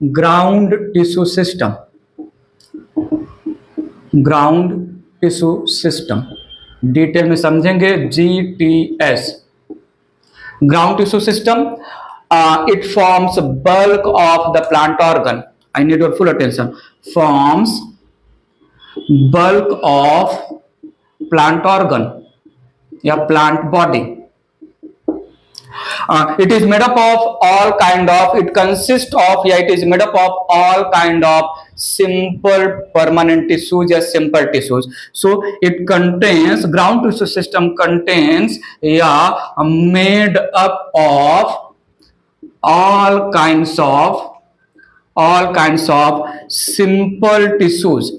Ground tissue system, ground tissue system detail में समझेंगे। GTS, ground tissue system, it forms bulk of the plant organ. I need your full attention. Forms bulk of plant organ या plant body. It is made up of all kind of, it consists of, या it is made up of all kind of simple permanent tissues या simple tissues. So it contains, ground tissue system contains या made up of all kinds of simple tissues,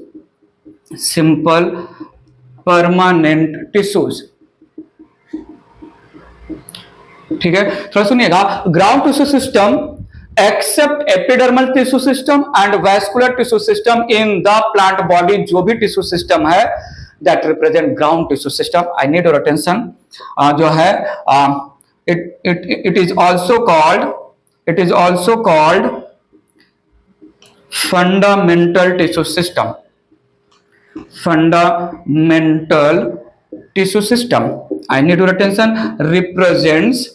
simple permanent tissues. ठीक है, थोड़ा सुनिएगा। Ground tissue system except epidermal tissue system and vascular tissue system in the plant body, जो भी tissue system है that represent ground tissue system. I need your attention. जो है it is also called fundamental tissue system, fundamental tissue system. I need your attention. Represents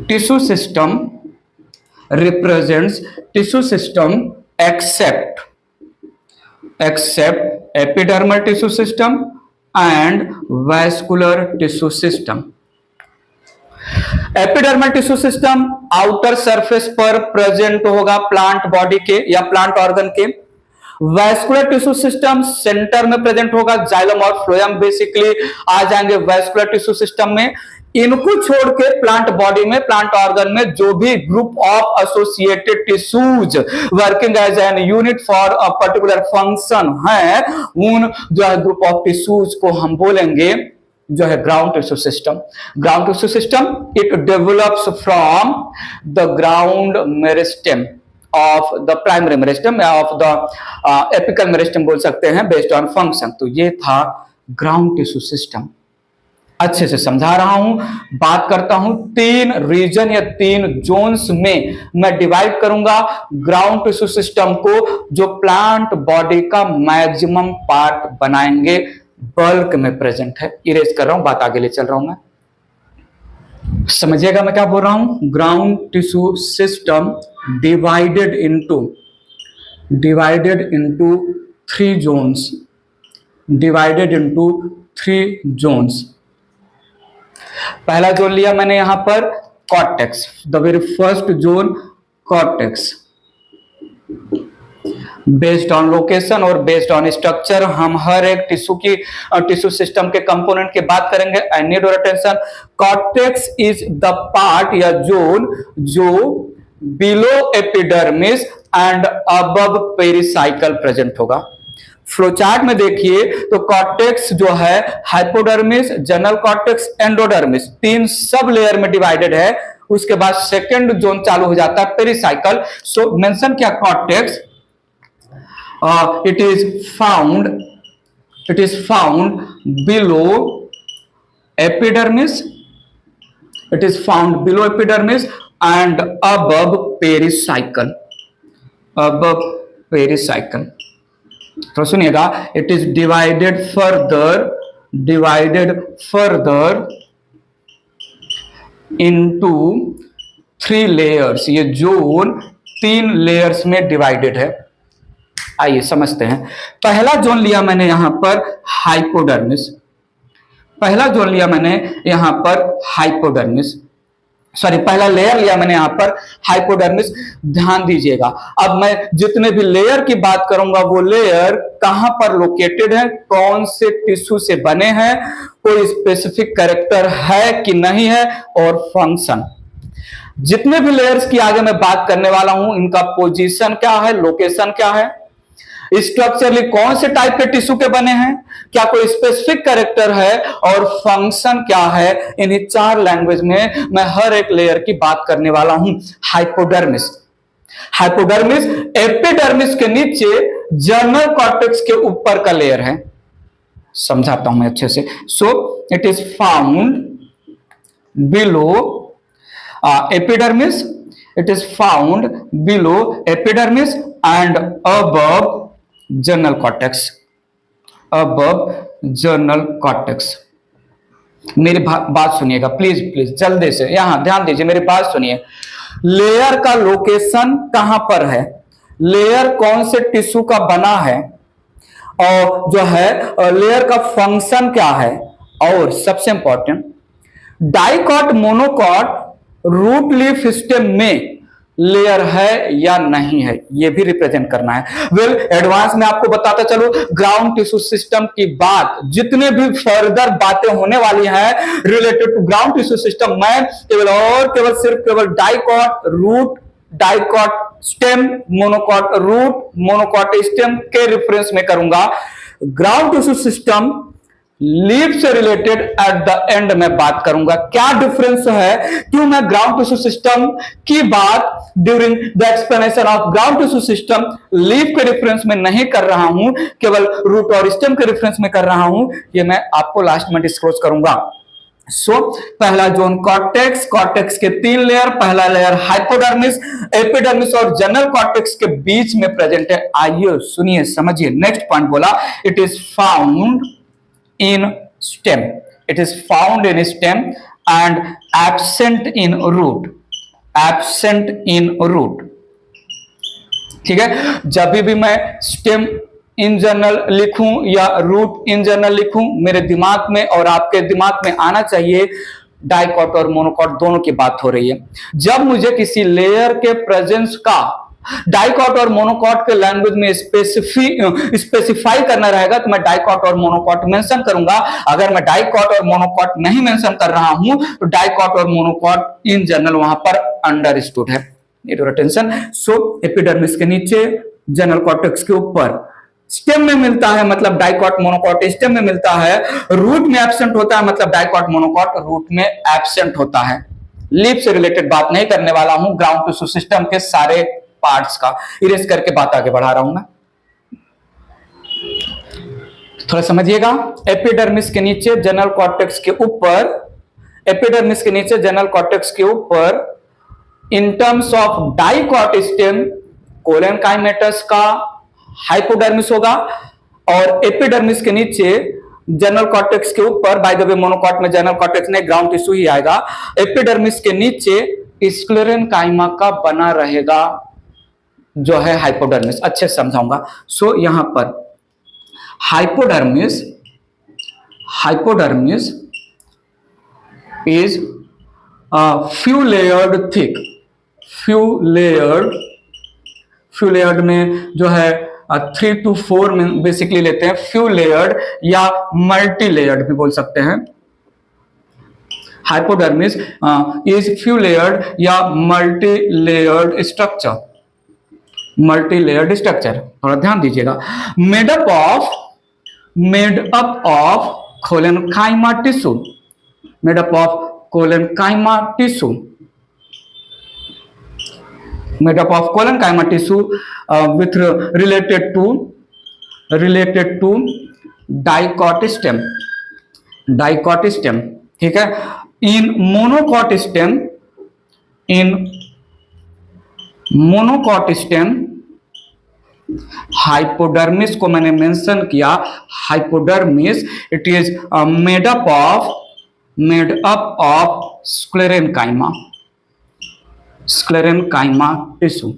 tissue system, represents tissue system except epidermal tissue system and vascular tissue system. Epidermal tissue system outer surface पर present होगा plant body के या plant organ के। Vascular tissue system centre में present होगा, xylem और phloem basically आ जाएंगे वैस्कुलर टिश्यू सिस्टम में। इनको छोड़ के प्लांट बॉडी में, प्लांट ऑर्गन में जो भी group of associated tissues working as an unit for a particular function है, उन जो है ग्रुप ऑफ टिश्यूज को हम बोलेंगे जो है ground tissue system. Ground tissue system it develops from the ground meristem of the primary meristem या ऑफ द एपिकल मेरिस्टेम बोल सकते हैं बेस्ड ऑन फंक्शन। तो ये था ग्राउंड टिश्यू सिस्टम। अच्छे से समझा रहा हूं, बात करता हूं। 3 रीजन या 3 जोन्स में मैं डिवाइड करूंगा ग्राउंड टिश्यू सिस्टम को, जो प्लांट बॉडी का मैक्सिमम पार्ट बनाएंगे, बल्क में प्रेजेंट है। इरेज कर रहा हूं, बात आगे ले चल रहा हूं मैं, समझिएगा मैं क्या बोल रहा हूं। Ground tissue system divided into 3 zones, divided into 3 zones. पहला जोन लिया मैंने यहां पर cortex, the very first zone cortex. Based on location और बेस्ड ऑन स्ट्रक्चर हम हर एक टिश्यू सिस्टम के कंपोनेंट की बात करेंगे। आई need your attention. Cortex is the part या जोन जो below epidermis and above pericycle present होगा। फ्लोचार्ट में देखिए तो कॉर्टेक्स जो है hypodermis, general cortex, endodermis, 3 sub layer में डिवाइडेड है। उसके बाद सेकंड जोन चालू हो जाता है पेरिसाइकल। सो मेंशन क्या cortex, it is found below epidermis, it is found below epidermis and above pericycle, above pericycle। तो सुनिएगा, it is divided further into 3 layers। ये जोन 3 लेयर्स में डिवाइडेड है। आइए समझते हैं। पहला जोन लिया मैंने यहां पर हाइपोडर्मिस, पहला जोन लिया मैंने यहां पर हाइपोडर्मिस, सॉरी पहला लेयर लिया मैंने यहां पर हाइपोडर्मिस। ध्यान दीजिएगा, अब मैं जितने भी लेयर की बात करूंगा वो लेयर कहां पर लोकेटेड है, कौन से टिश्यू से बने हैं, कोई स्पेसिफिक कैरेक्टर है कि नहीं है, और फंक्शन। जितने भी लेयर्स की आगे मैं बात करने वाला हूं, इनका पोजीशन क्या है, लोकेशन क्या है, स्ट्रक्चरली कौन से टाइप के टिश्यू के बने हैं, क्या कोई स्पेसिफिक कैरेक्टर है, और फंक्शन क्या है। इन्हीं 4 लैंग्वेज में मैं हर एक लेयर की बात करने वाला हूं। हाइपोडर्मिस, हाइपोडर्मिस एपिडर्मिस के नीचे जनरल कॉर्टेक्स के ऊपर का लेयर है। समझाता हूं मैं अच्छे से। So it is found below epidermis It is found below epidermis and above general cortex. Above general cortex. मेरी बात सुनिएगा प्लीज प्लीज जल्दी से, यहां ध्यान दीजिए, मेरी बात सुनिए। लेयर का लोकेशन कहां पर है, लेयर कौन से टिश्यू का बना है, और जो है लेयर का फंक्शन क्या है, और सबसे important dicot monocot root leaf stem में लेयर है या नहीं है, ये भी रिप्रेजेंट करना है। वेल एडवांस में आपको बताता चलो, ग्राउंड टिश्यू सिस्टम की बात, जितने भी फर्दर बातें होने वाली हैं related to ground tissue system, मैं केवल और केवल सिर्फ केवल dicot root, dicot stem, monocot root, monocot stem के रेफरेंस में करूंगा। ग्राउंड टिश्यू सिस्टम लीफ से रिलेटेड एट द एंड में बात करूंगा। क्या डिफरेंस है, क्यों मैं ग्राउंड टिश्यू सिस्टम की बात during the explanation of ground tissue system leaf के रेफरेंस में नहीं कर रहा हूं, केवल रूट और स्टेम के रेफरेंस में कर रहा हूं, ये मैं आपको लास्ट में डिस्क्लोज करूंगा। पहला जोन कॉर्टेक्स, कॉर्टेक्स के 3 लेयर, पहला लेयर हाइपोडर्मिस, एपिडर्मिस और जनरल कॉर्टेक्स के बीच में प्रेजेंट है। आइए सुनिए समझिए, नेक्स्ट पॉइंट बोला, it is found in stem. It is found in stem and absent in root. Absent in root. ठीक है, जब भी मैं स्टेम इन जनरल लिखूं या रूट इन जनरल लिखूं, मेरे दिमाग में और आपके दिमाग में आना चाहिए डाइकॉट और मोनोकॉट दोनों की बात हो रही है। जब मुझे किसी लेयर के प्रेजेंस का डाइकॉट और मोनोकॉट के लैंग्वेज में स्पेसिफाई करना रहेगा तो मैं डाइकॉट और मोनोकॉट मेंशन करूंगा। अगर मैं डाइकॉट और मोनोकॉट नहीं मेंशन कर रहा हूं तो डाइकॉट और मोनोकॉट इन जनरल वहां पर अंडरस्टूड है। टेंशन। सो एपिडर्मिस के नीचे, जनरल कॉर्टेक्स के ऊपर, स्टेम में मिलता है मतलब डाइकॉट मोनोकॉट स्टेम में मिलता है, रूट में एब्सेंट होता है मतलब डाइकॉट मोनोकॉट रूट में एब्सेंट होता है। लीफ से रिलेटेड बात नहीं करने वाला हूं, ग्राउंड टिश्यू सिस्टम के सारे पार्ट्स का इरेज करके बात आगे बढ़ा रहा हूं मैं, थोड़ा समझिएगा। एपिडर्मिस के नीचे, जनरल कॉर्टेक्स के ऊपर, एपिडर्मिस के नीचे, जनरल कॉर्टेक्स के ऊपर, in terms of dicot stem collenchymatous का हाइपोडर्मिस होगा, और एपिडर्मिस के नीचे, जनरल कॉर्टेक्स के ऊपर, बाय द वे मोनोकॉट में जनरल कॉर्टेक्स नहीं ग्राउंड टिश्यू ही आएगा, एपिडर्मिस के नीचे स्क्लेरेनकाइमा का बना रहेगा जो है हाइपोडर्मिस। अच्छे से समझाऊंगा। सो यहां पर hypodermis, hypodermis is few layered thick, few layered में जो है 3 to 4 में बेसिकली लेते हैं, फ्यू लेयर्ड या मल्टी लेयर्ड भी बोल सकते हैं। हाइपोडर्मिस इज फ्यू लेयर्ड या multi layered structure, multi layered structure, थोड़ा ध्यान दीजिएगा। Made up of collenchyma tissue, made up of collenchyma tissue, made up of collenchyma tissue with related to dicot stem, dicot stem, ठीक है। In monocot stem, in monocot stem, hypodermis को मैंने mention किया, hypodermis it is made up of sclerenchyma, sclerenchyma tissue.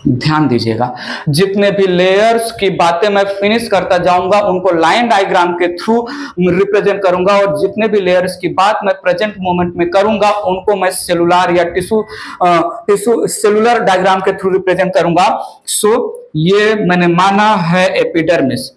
ध्यान दीजिएगा, जितने भी layers की बातें मैं फिनिश करता जाऊंगा उनको लाइन डायग्राम के थ्रू रिप्रेजेंट करूंगा, और जितने भी लेयर्स की बात मैं प्रेजेंट मोमेंट में करूंगा उनको मैं सेलुलर या टिश्यू सेलुलर डायग्राम के थ्रू रिप्रेजेंट करूंगा। सो ये मैंने माना है एपिडर्मिस।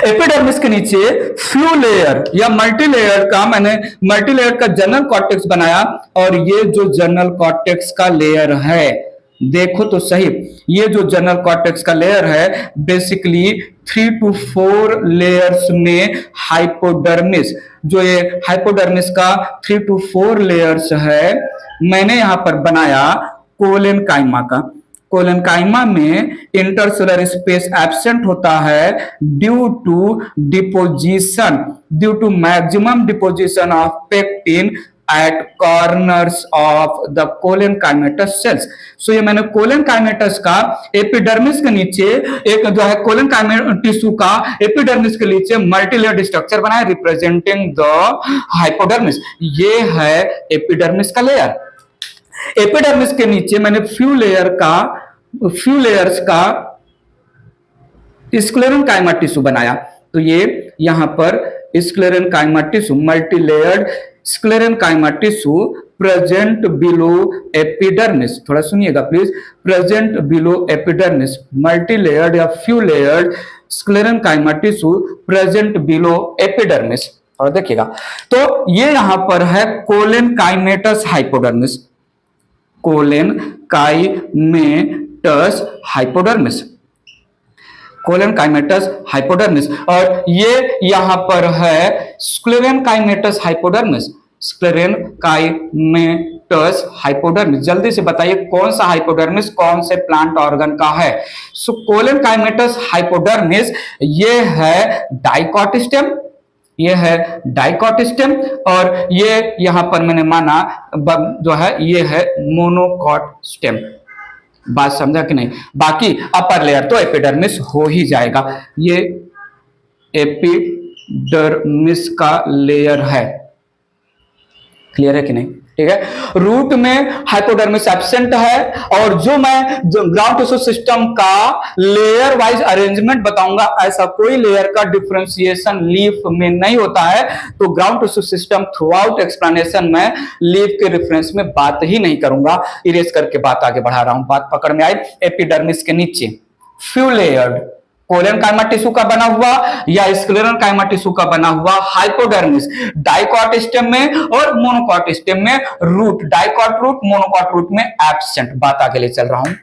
एपिडर्मिस के नीचे फ्यू लेयर या मल्टी लेयर का, मैंने मल्टी लेयर का जनरल कॉर्टेक्स बनाया, और ये जो जनरल कॉर्टेक्स का लेयर है, देखो तो सही, ये जो जनरल कॉर्टेक्स का लेयर है बेसिकली 3 to 4 लेयर्स में हाइपोडर्मिस, जो ये हाइपोडर्मिस का 3 to 4 लेयर्स है, मैंने यहां पर बनाया कोलेनकाइमा का। कोलेनकाइमा में इंटरसेलुलर स्पेस एब्सेंट होता है due to maximum deposition of pectin at corners of the collenchymatous cells. So ये मैंने कोलेनकाइमेटस का एपिडर्मिस के नीचे एक जो है कोलेनकाइमेटस टिश्यू का एपिडर्मिस के नीचे मल्टीलेयर्ड स्ट्रक्चर बनाया रिप्रेजेंटिंग द हाइपोडर्मिस। ये है एपिडर्मिस का लेयर। एपिडर्मिस के नीचे मैंने फ्यू लेयर्स का स्क्लेरेनकाइमा टिश्यू बनाया। तो ये यहां पर sclerenchyma tissue, multilayered sclerenchyma tissue present below epidermis. थोड़ा सुनिएगा please, present below epidermis, multilayered या few layered sclerenchyma tissue present below epidermis. और देखिएगा, तो ये यहां पर है collenchymatous hypodermis, collenchymatous hypodermis, collenchymatous hypodermis. और ये यहां पर है स्क्लेरेनकाइमेटस हाइपोडर्मिस, स्क्लेरेनकाइमेटस हाइपोडर्मिस। जल्दी से बताइए कौन सा हाइपोडर्मिस कौन से प्लांट ऑर्गन का है? सो कोलेनकाइमेटस हाइपोडर्मिस ये है डाइकॉट स्टेम, ये है डाइकॉट स्टेम, और ये यहां पर मैंने माना जो है ये है मोनोकॉट स्टेम। बात समझा कि नहीं? बाकी अपर लेयर तो एपिडर्मिस हो ही जाएगा। ये एपिडर्मिस का लेयर है, क्लियर है कि नहीं? ठीक है। रूट में हाइपोडर्मिस एब्सेंट है, और जो मैं ग्राउंड टिश्यू सिस्टम का लेयर वाइज अरेंजमेंट बताऊंगा, ऐसा कोई लेयर का डिफरेंशिएशन लीफ में नहीं होता है। तो ground tissue system through out explanation में लीफ के रेफरेंस में बात ही नहीं करूंगा, इरेज करके बात आगे बढ़ा रहा हूं। बात पकड़ में आई? एपिडर्मिस के नीचे फ्यू लेयर्ड कोलेनकाइमा टिश्यू का बना हुआ या स्क्लेरेनकाइमा टिश्यू का बना हुआ हाइपोडर्मिस, डाइकॉट स्टेम में और मोनोकॉट स्टेम में root, dicot root monocot root में एब्सेंट। बात आगे ले चल रहा हूं।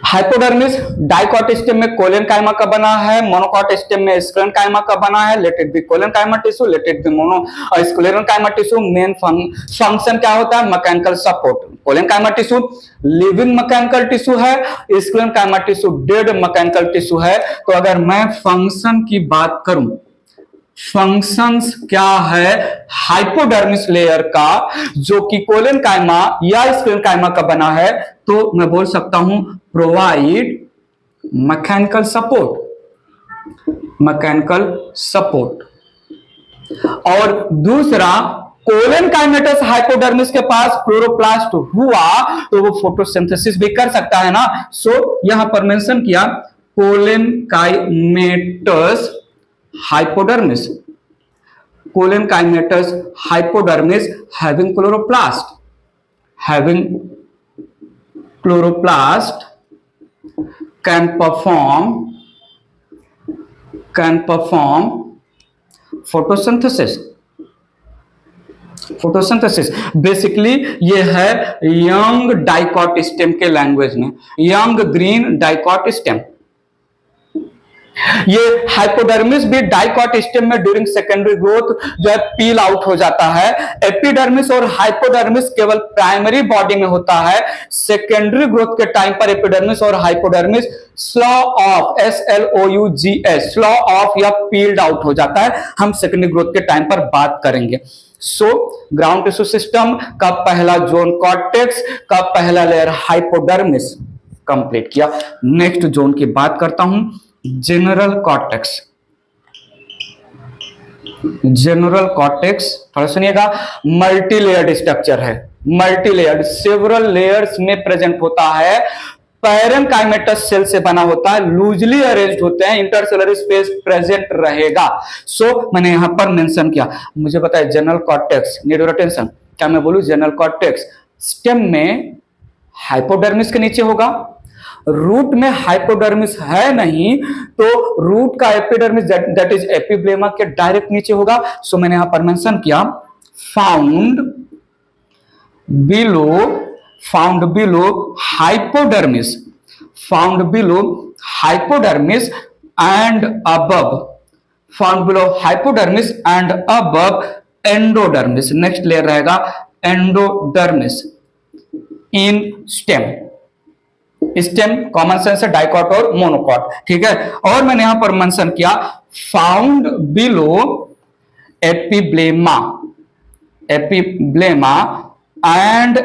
हाइपोडर्मिस डाइकॉट स्टेम में कोलेनकाइमा का बना है, मोनोकॉट स्टेम में स्क्लेरेनकाइमा का बना है। Let it be collenchyma tissue, let it be mono और स्क्लेरेनकाइमा टिश्यू। मेन फंक्शन क्या होता है? Mechanical support. Collenchyma tissue living mechanical tissue है, sclerenchyma tissue dead mechanical tissue है। तो अगर मैं फंक्शन की बात करूं, फंक्शंस क्या है हाइपोडर्मिस लेयर का जो कि कोलेनकाइमा या स्क्लेरेनकाइमा का बना है, तो मैं बोल सकता हूं provide mechanical support, mechanical support. और दूसरा, कोलेनकाइमेटस हाइपोडर्मिस के पास क्लोरोप्लास्ट हुआ तो वो फोटोसिंथेसिस भी कर सकता है ना। सो यहां पर मेंशन किया collenchymatous hypodermis, collenchymatous hypodermis having chloroplast can perform photosynthesis। Basically ये है यंग डाइकॉट स्टेम के लैंग्वेज में, यंग ग्रीन डाइकॉट स्टेम। ये हाइपोडर्मिस भी डाइकॉट स्टेम में ड्यूरिंग सेकेंडरी ग्रोथ जो है पील आउट हो जाता है। एपिडर्मिस और हाइपोडर्मिस केवल प्राइमरी बॉडी में होता है। सेकेंडरी ग्रोथ के टाइम पर एपिडर्मिस और hypodermis slow of, SLOUGS, slow of या पील्ड आउट हो जाता है। हम सेकेंडरी ग्रोथ के टाइम पर बात करेंगे। सो ग्राउंड टिश्यू सिस्टम का पहला जोन कॉर्टेक्स का पहला लेयर हाइपोडर्मिस कंप्लीट किया। नेक्स्ट जोन की बात करता हूं, जनरल कॉर्टेक्स। जनरल कॉर्टेक्स थोड़ा सुनिएगा, मल्टी लेयर्ड स्ट्रक्चर है, मल्टी लेयर्ड, सेवरल लेयर्स में प्रेजेंट होता है। पैरेनकाइमेटस सेल से बना होता है, लूजली अरेंज्ड होते हैं, इंटरसेलुलर स्पेस प्रेजेंट रहेगा। सो मैंने यहां पर मेंशन किया। मुझे पता है general cortex, need your attention. क्या मैं बोलूं? जनरल कॉर्टेक्स स्टेम में हाइपोडर्मिस के नीचे होगा, रूट में हाइपोडर्मिस है नहीं, तो रूट का एपिडर्मिस दैट इज एपिब्लेमा के डायरेक्ट नीचे होगा। सो मैंने यहां पर मेंशन किया found below hypodermis, found below hypodermis and above, found below hypodermis and above endodermis. Next layer रहेगा endodermis in stem. Stem common sense है, डाइकॉट और मोनोकॉट, ठीक है। और मैंने यहां पर मेंशन किया found below epiblema, epiblema and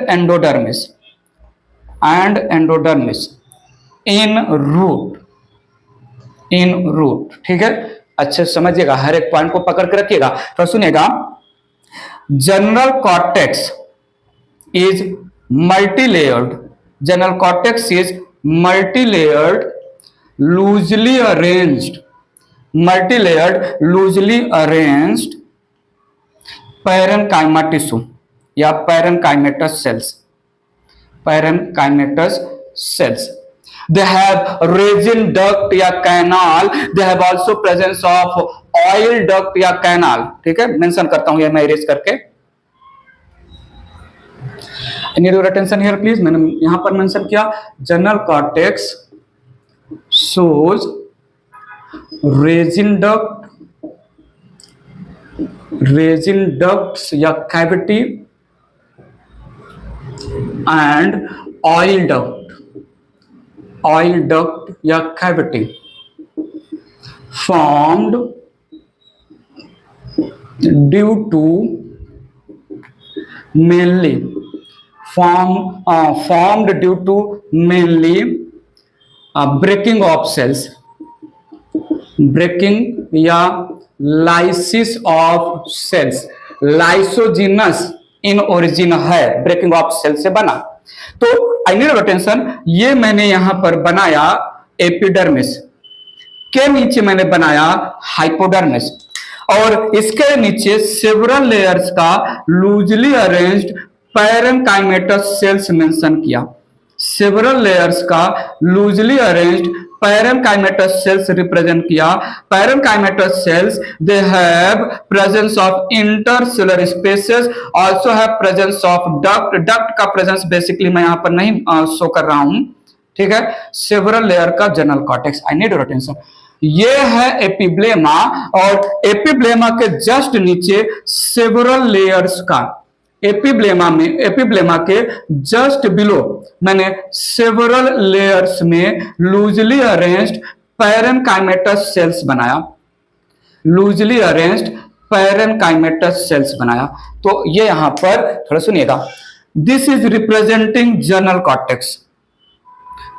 endodermis in root. ठीक है, अच्छे समझिएगा, हर एक पॉइंट को पकड़ के रखिएगा। तो सुनिएगा, general cortex is multilayered, general cortex is multilayered loosely arranged parenchyma tissue या parenchymatous cells. They have resin duct या canal. They have also presence of oil duct या canal. ठीक है, मेंशन करता हूं ये मैं इरेज करके। I need your attention here please. मैंने यहां पर मेंशन किया, general cortex shows resin ducts या cavity and oil duct या cavity formed due to mainly breaking of cells, breaking या lysis of cells, lysogenous in origin है, breaking of cell से बना। तो आई नीड अटेंशन, ये मैंने यहां पर बनाया एपिडर्मिस, के नीचे मैंने बनाया हाइपोडर्मिस, और इसके नीचे सेवरल लेयर्स का loosely arranged parenchymatous cells mention किया। सेवरल लेयर्स का loosely arranged parenchymatous cells represent किया। Parenchymatous cells they have presence of intercellular spaces, also have presence of duct का प्रेजेंस बेसिकली मैं यहां पर नहीं शो कर रहा हूं। ठीक है, सेवरल लेयर का general cortex. I need your attention, ये है एपिब्लेमा, और एपिब्लेमा के जस्ट नीचे सेवरल लेयर्स का, एपिब्लेमा के जस्ट बिलो मैंने सेवरल लेयर्स में लूजली अरेंज्ड पैरेनकाइमेटस सेल्स बनाया, तो ये यहां पर थोड़ा सुनिएगा, this is representing general cortex,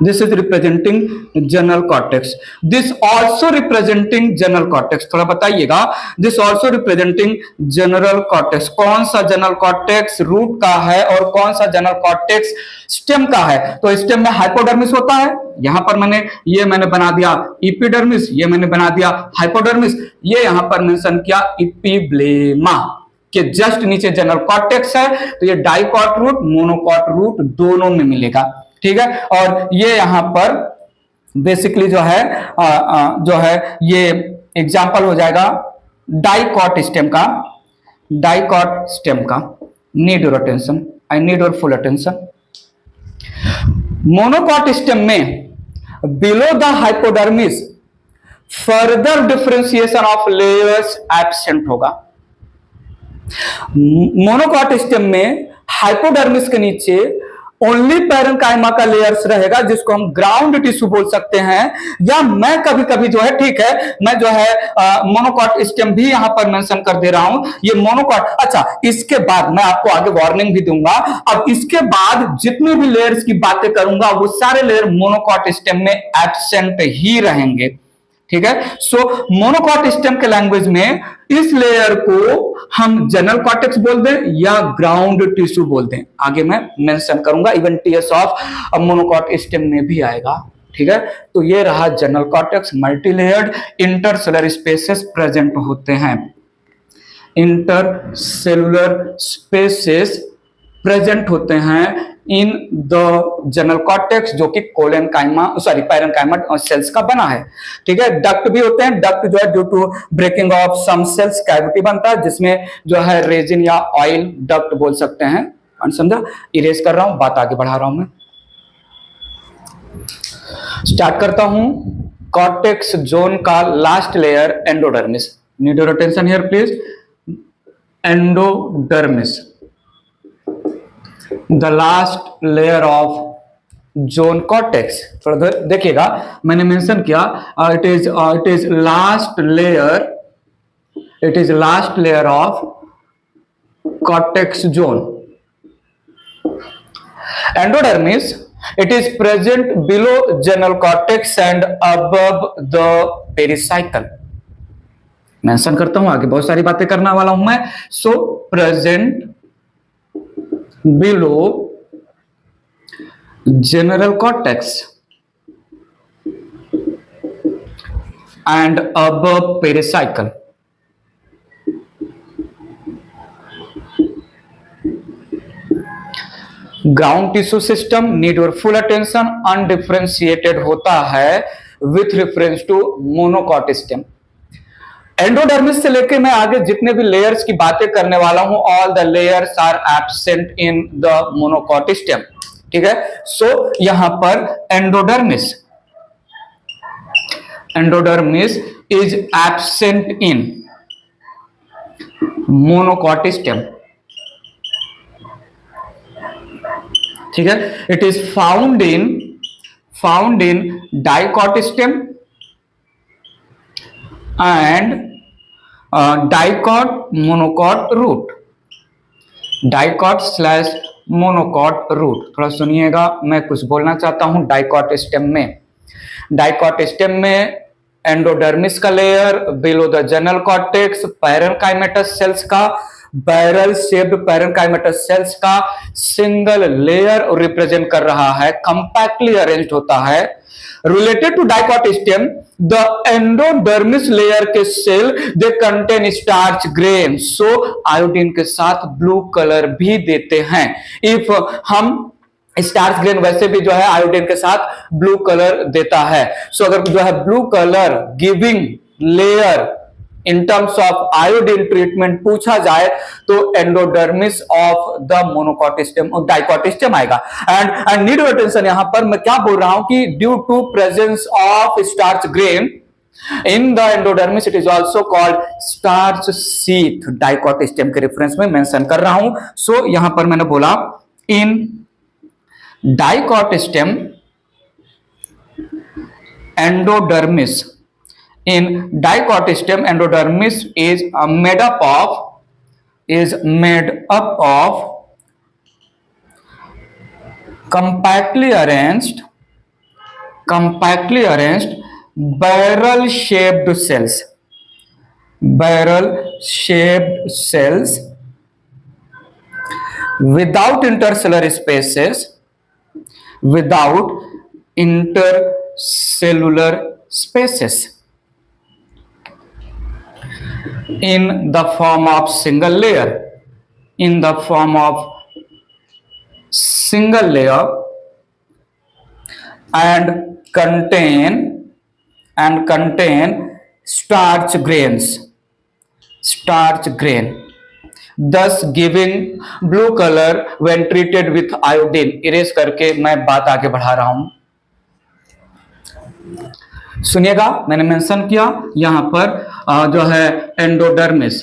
this is representing general cortex, this also representing general cortex। थोड़ा बताइएगा, this also representing general cortex। कौन सा जनरल कॉर्टेक्स रूट का है और कौन सा जनरल कॉर्टेक्स स्टेम का है? तो स्टेम में हाइपोडर्मिस होता है, यहां पर मैंने बना दिया एपिडर्मिस, ये मैंने बना दिया हाइपोडर्मिस, ये यहां पर मेंशन किया एपिब्लेमा के जस्ट नीचे जनरल कॉर्टेक्स है। तो ये डाइकॉट रूट, मोनोकॉट रूट दोनों में मिलेगा। ठीक है, और ये यहां पर बेसिकली जो है ये एग्जांपल हो जाएगा डाइकॉट स्टेम का। Need your attention, I need your full attention. Monocot stem में below the hypodermis further differentiation of layers absent होगा। मोनोकॉट स्टेम में हाइपोडर्मिस के नीचे ओनली पैरेनकाइमा का लेयर्स रहेगा, जिसको हम ग्राउंड टिश्यू बोल सकते हैं, या मैं कभी कभी जो है, ठीक है, मैं जो है मोनोकॉट स्टेम भी यहां पर मेंशन कर दे रहा हूं, ये मोनोकॉट। अच्छा, इसके बाद मैं आपको आगे वार्निंग भी दूंगा। अब इसके बाद जितने भी लेयर्स की बातें करूंगा वो सारे लेयर मोनोकॉट स्टेम में एब्सेंट ही रहेंगे। ठीक है, सो मोनोकॉट स्टेम के लैंग्वेज में इस लेयर को हम जनरल कॉर्टेक्स बोल दें या ग्राउंड टिश्यू बोल दें, आगे मैं मेंशन करूंगा, even TS of monocot stem में भी आएगा। ठीक है, तो ये रहा general cortex, multilayered intercellular spaces present होते हैं, इंटरसेलुलर स्पेसेस प्रेजेंट होते हैं इन द जनरल कॉर्टेक्स, जो कि पैरेनकाइमा सेल्स का बना है। ठीक है, डक्ट भी होते हैं, डक्ट जो है due to breaking of some cells cavity बनता है, जिसमें जो है रेजिन या ऑयल डक्ट बोल सकते हैं। समझा, इरेज कर रहा हूं, बात आगे बढ़ा रहा हूं मैं। स्टार्ट करता हूं कॉर्टेक्स जोन का last layer endodermis. Need your attention here please. Endodermis, the last layer of zone cortex. थोड़ा देखिएगा, मैंने मेंशन किया it is last layer of cortex zone. Endodermis, it is present below general cortex and above the pericycle. Mention करता हूं, आगे बहुत सारी बातें करने वाला हूं मैं. So present below general cortex and above pericycle. Ground tissue system need your full attention, undifferentiated होता है with reference to monocot stem. Endodermis से लेके मैं आगे जितने भी लेयर्स की बातें करने वाला हूं, all the layers are absent in the monocot stem. ठीक है. सो यहां पर endodermis is absent in monocot stem. ठीक है. It is found in dicot stem and dicot monocot root. Dicot slash monocot root. थोड़ा सुनिएगा, मैं कुछ बोलना चाहता हूं. डाइकॉट स्टेम में एंडोडर्मिस का layer below the general cortex, parenchymatous cells का, बैरल शेप्ड पैरेनकाइमेटस सेल्स का सिंगल लेयर रिप्रेजेंट कर रहा है, कंपैक्टली अरेंज्ड होता है. Related to dicot stem, the endodermis layer के cell they contain starch grain. So iodine के साथ ब्लू कलर भी देते हैं. इफ हम स्टार्च ग्रेन वैसे भी जो है आयोडीन के साथ ब्लू कलर देता है. सो अगर जो है blue colour giving layer in terms of iodine treatment पूछा जाए तो endodermis of the monocot stem और डाइकॉट स्टेम आएगा. एंड नीड योर अटेंशन, यहां पर मैं क्या बोल रहा हूं कि due to presence of starch grain in the endodermis it is also called starch sheath. Dicot stem के रेफरेंस में मेंशन कर रहा हूं. सो यहां पर मैंने बोला in dicot stem endodermis, in dicot stem endodermis is made up of compactly arranged barrel shaped cells without intercellular spaces in the form of single layer and contain starch grain, thus giving blue color when treated with iodine. Erase करके मैं बात आगे बढ़ा रहा हूं. सुनिएगा, मैंने mention किया यहां पर जो है endodermis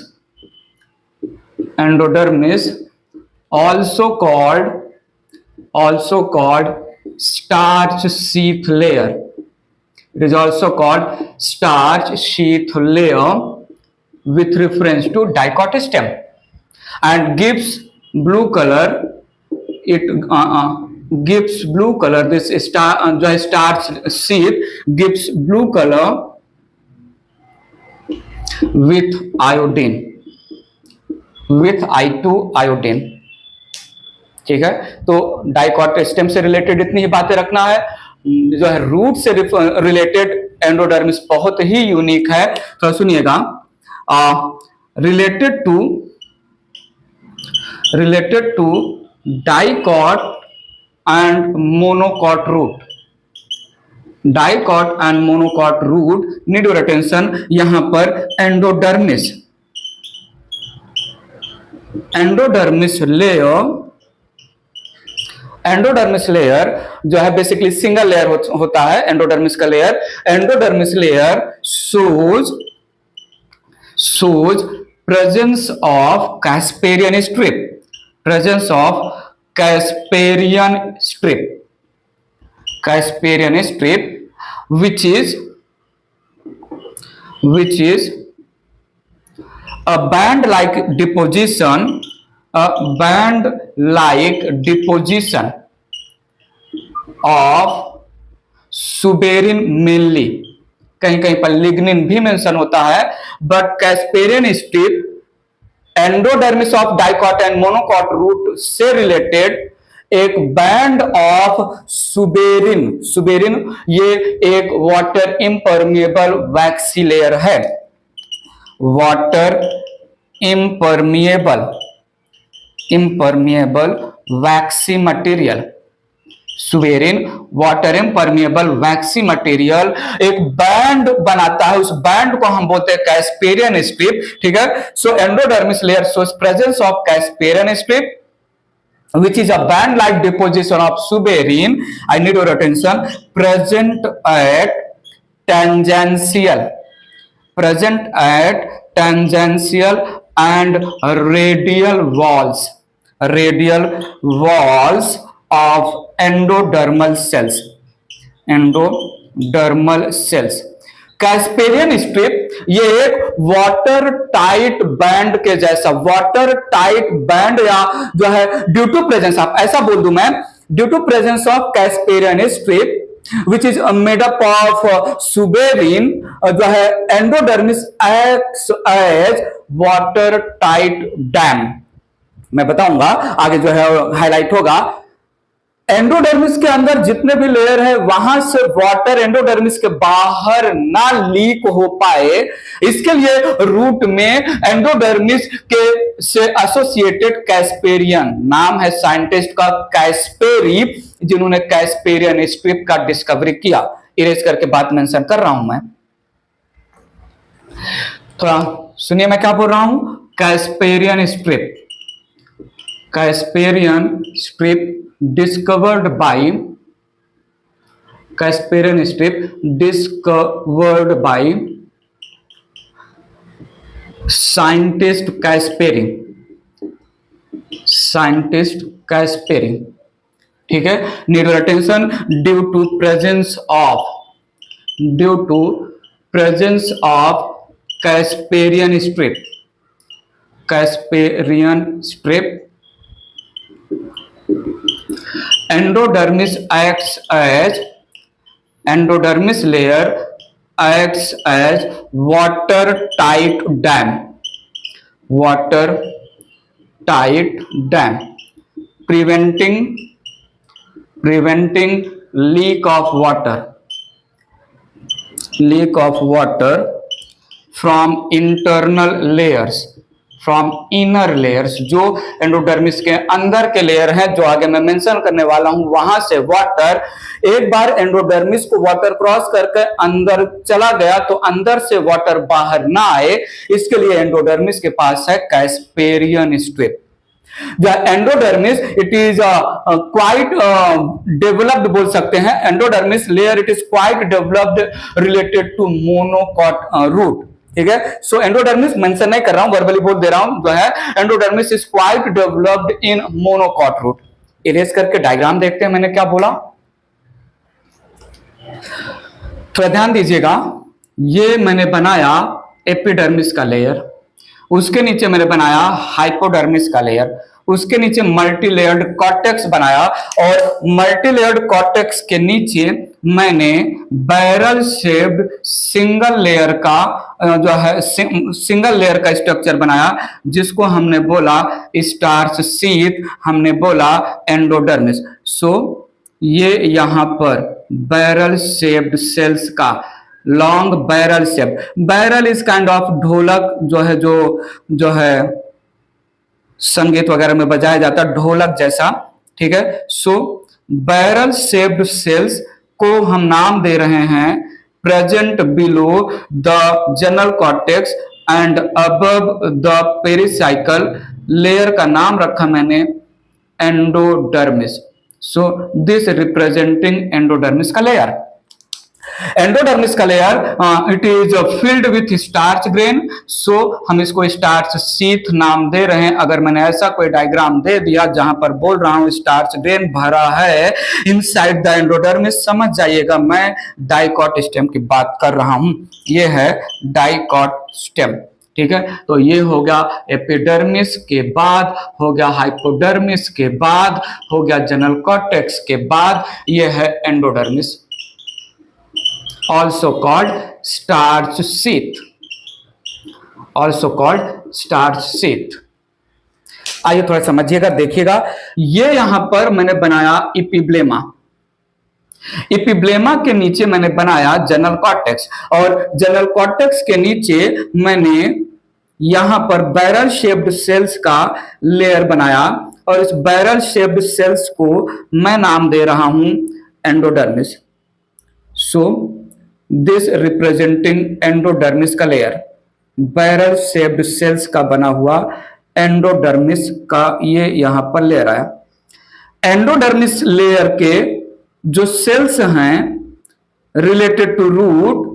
also called starch sheath layer. It is also called starch sheath layer with reference to dicot stem and gives blue color. It gives blue color. This starch sheath gives blue color with iodine, with I2 iodine. ठीक है. तो dicot stem से related इतनी ही बातें रखना है. जो है रूट से रिलेटेड एंडोडर्मिस बहुत ही यूनिक है. तो सुनिएगा, related to dicot and monocot root. Dicot and monocot root, need your attention. यहां पर एंडोडर्मिस लेयर जो है बेसिकली सिंगल लेयर होता है. एंडोडर्मिस का layer, endodermis layer shows presence of Casparian strip, which is a band like deposition a band like deposition of suberin mainly, कहीं कहीं पर लिग्निन भी मेंशन होता है, but Casparian strip endodermis of dicot and monocot root से related एक band of suberin, suberin ये एक वाटर इम्परमिएबल वैक्सी लेयर है, water impermeable waxy material, suberin water impermeable waxy material एक बैंड बनाता है, उस बैंड को हम बोलते हैं कैस्पेरियन स्ट्रिप, ठीक है। So endodermis layer shows presence of Casparian strip which is a band like deposition of suberin, I need your attention, present at tangential and radial walls of endodermal cells. Casparian strip ये एक water tight band के जैसा, water tight band या जो है due to presence, आप ऐसा बोल दूं मैं, due to presence of Casparian strip which is made up of suberin, जो है endodermis acts as water tight dam. मैं बताऊंगा आगे जो है हाईलाइट होगा। एंडोडर्मिस के अंदर जितने भी लेयर है वहां से वाटर एंडोडर्मिस के बाहर ना लीक हो पाए, इसके लिए रूट में एंडोडर्मिस के से एसोसिएटेड कैस्पेरियन, नाम है साइंटिस्ट का कैस्पेरी, जिन्होंने कैस्पेरियन स्ट्रिप का डिस्कवरी किया। इरेज करके बात मेंशन कर रहा हूं मैं, थोड़ा सुनिए मैं क्या बोल रहा हूं। Casparian strip discovered by scientist Kasperi, ठीक है। Need your attention, due to presence of Casparian strip endodermis layer acts as water tight dam, preventing leak of water from inner layers, जो एंडोडर्मिस के अंदर के लेयर हैं, जो आगे मैं मेंशन करने वाला हूं, वहां से वाटर एक बार एंडोडर्मिस को वाटर क्रॉस करके अंदर चला गया तो अंदर से वाटर बाहर ना आए, इसके लिए एंडोडर्मिस के पास है Casparian strip. The endodermis, it is quite developed बोल सकते हैं, endodermis layer it is quite developed related to monocot root, ठीक है। सो एंडोडर्मिस मेंशन नहीं कर रहा हूं, वर्बली बोल दे रहा हूं, जो है endodermis is quite developed in monocot root. Erase करके डायग्राम देखते हैं मैंने क्या बोला, थोड़ा ध्यान दीजिएगा। ये मैंने बनाया एपिडर्मिस का लेयर, उसके नीचे मैंने बनाया हाइपोडर्मिस का लेयर, उसके नीचे मल्टी लेयर्ड कॉर्टेक्स बनाया, और मल्टी लेयर्ड कॉर्टेक्स के नीचे मैंने बैरल शेप्ड सिंगल लेयर का जो है सिंगल लेयर का स्ट्रक्चर बनाया, जिसको हमने बोला स्टार्च शीथ, हमने बोला एंडोडर्मिस। सो ये यहां पर बैरल शेप्ड सेल्स का long barrel shape, barrel is kind of ढोलक जो है संगीत वगैरह में बजाया जाता है, ढोलक जैसा, ठीक है। सो बैरल शेप्ड सेल्स को हम नाम दे रहे हैं present below the general cortex and above the pericycle, layer का नाम रखा मैंने endodermis. So this representing endodermis का लेयर। एंडोडर्मिस का layer it is filled with starch grain, so हम इसको स्टार्च शीथ नाम दे रहे हैं। अगर मैंने ऐसा कोई डायग्राम दे दिया जहां पर बोल रहा हूं स्टार्च ग्रेन भरा है इनसाइड द एंडोडर्मिस, समझ जाइएगा मैं डाइकॉट स्टेम की बात कर रहा हूं। ये है डाइकॉट स्टेम, ठीक है, तो ये हो गया एपिडर्मिस, के बाद हो गया हाइपोडर्मिस, के बाद हो गया जनरल कॉर्टेक्स, के बाद ये है endodermis, also called starch sheath, also called starch sheath. आइए थोड़ा समझिएगा, देखिएगा, ये यहां पर मैंने बनाया इपिब्लेमा, इपिब्लेमा के नीचे मैंने बनाया जनरल कॉर्टेक्स, और जनरल कॉर्टेक्स के नीचे मैंने यहां पर बैरल शेप्ड सेल्स का लेयर बनाया, और इस बैरल शेप्ड सेल्स को मैं नाम दे रहा हूं endodermis. So this representing endodermis का लेयर, बैरल शेप्ड सेल्स का बना हुआ एंडोडर्मिस का ये यहां पर लेयर आया। एंडोडर्मिस लेयर के जो सेल्स हैं रिलेटेड टू रूट,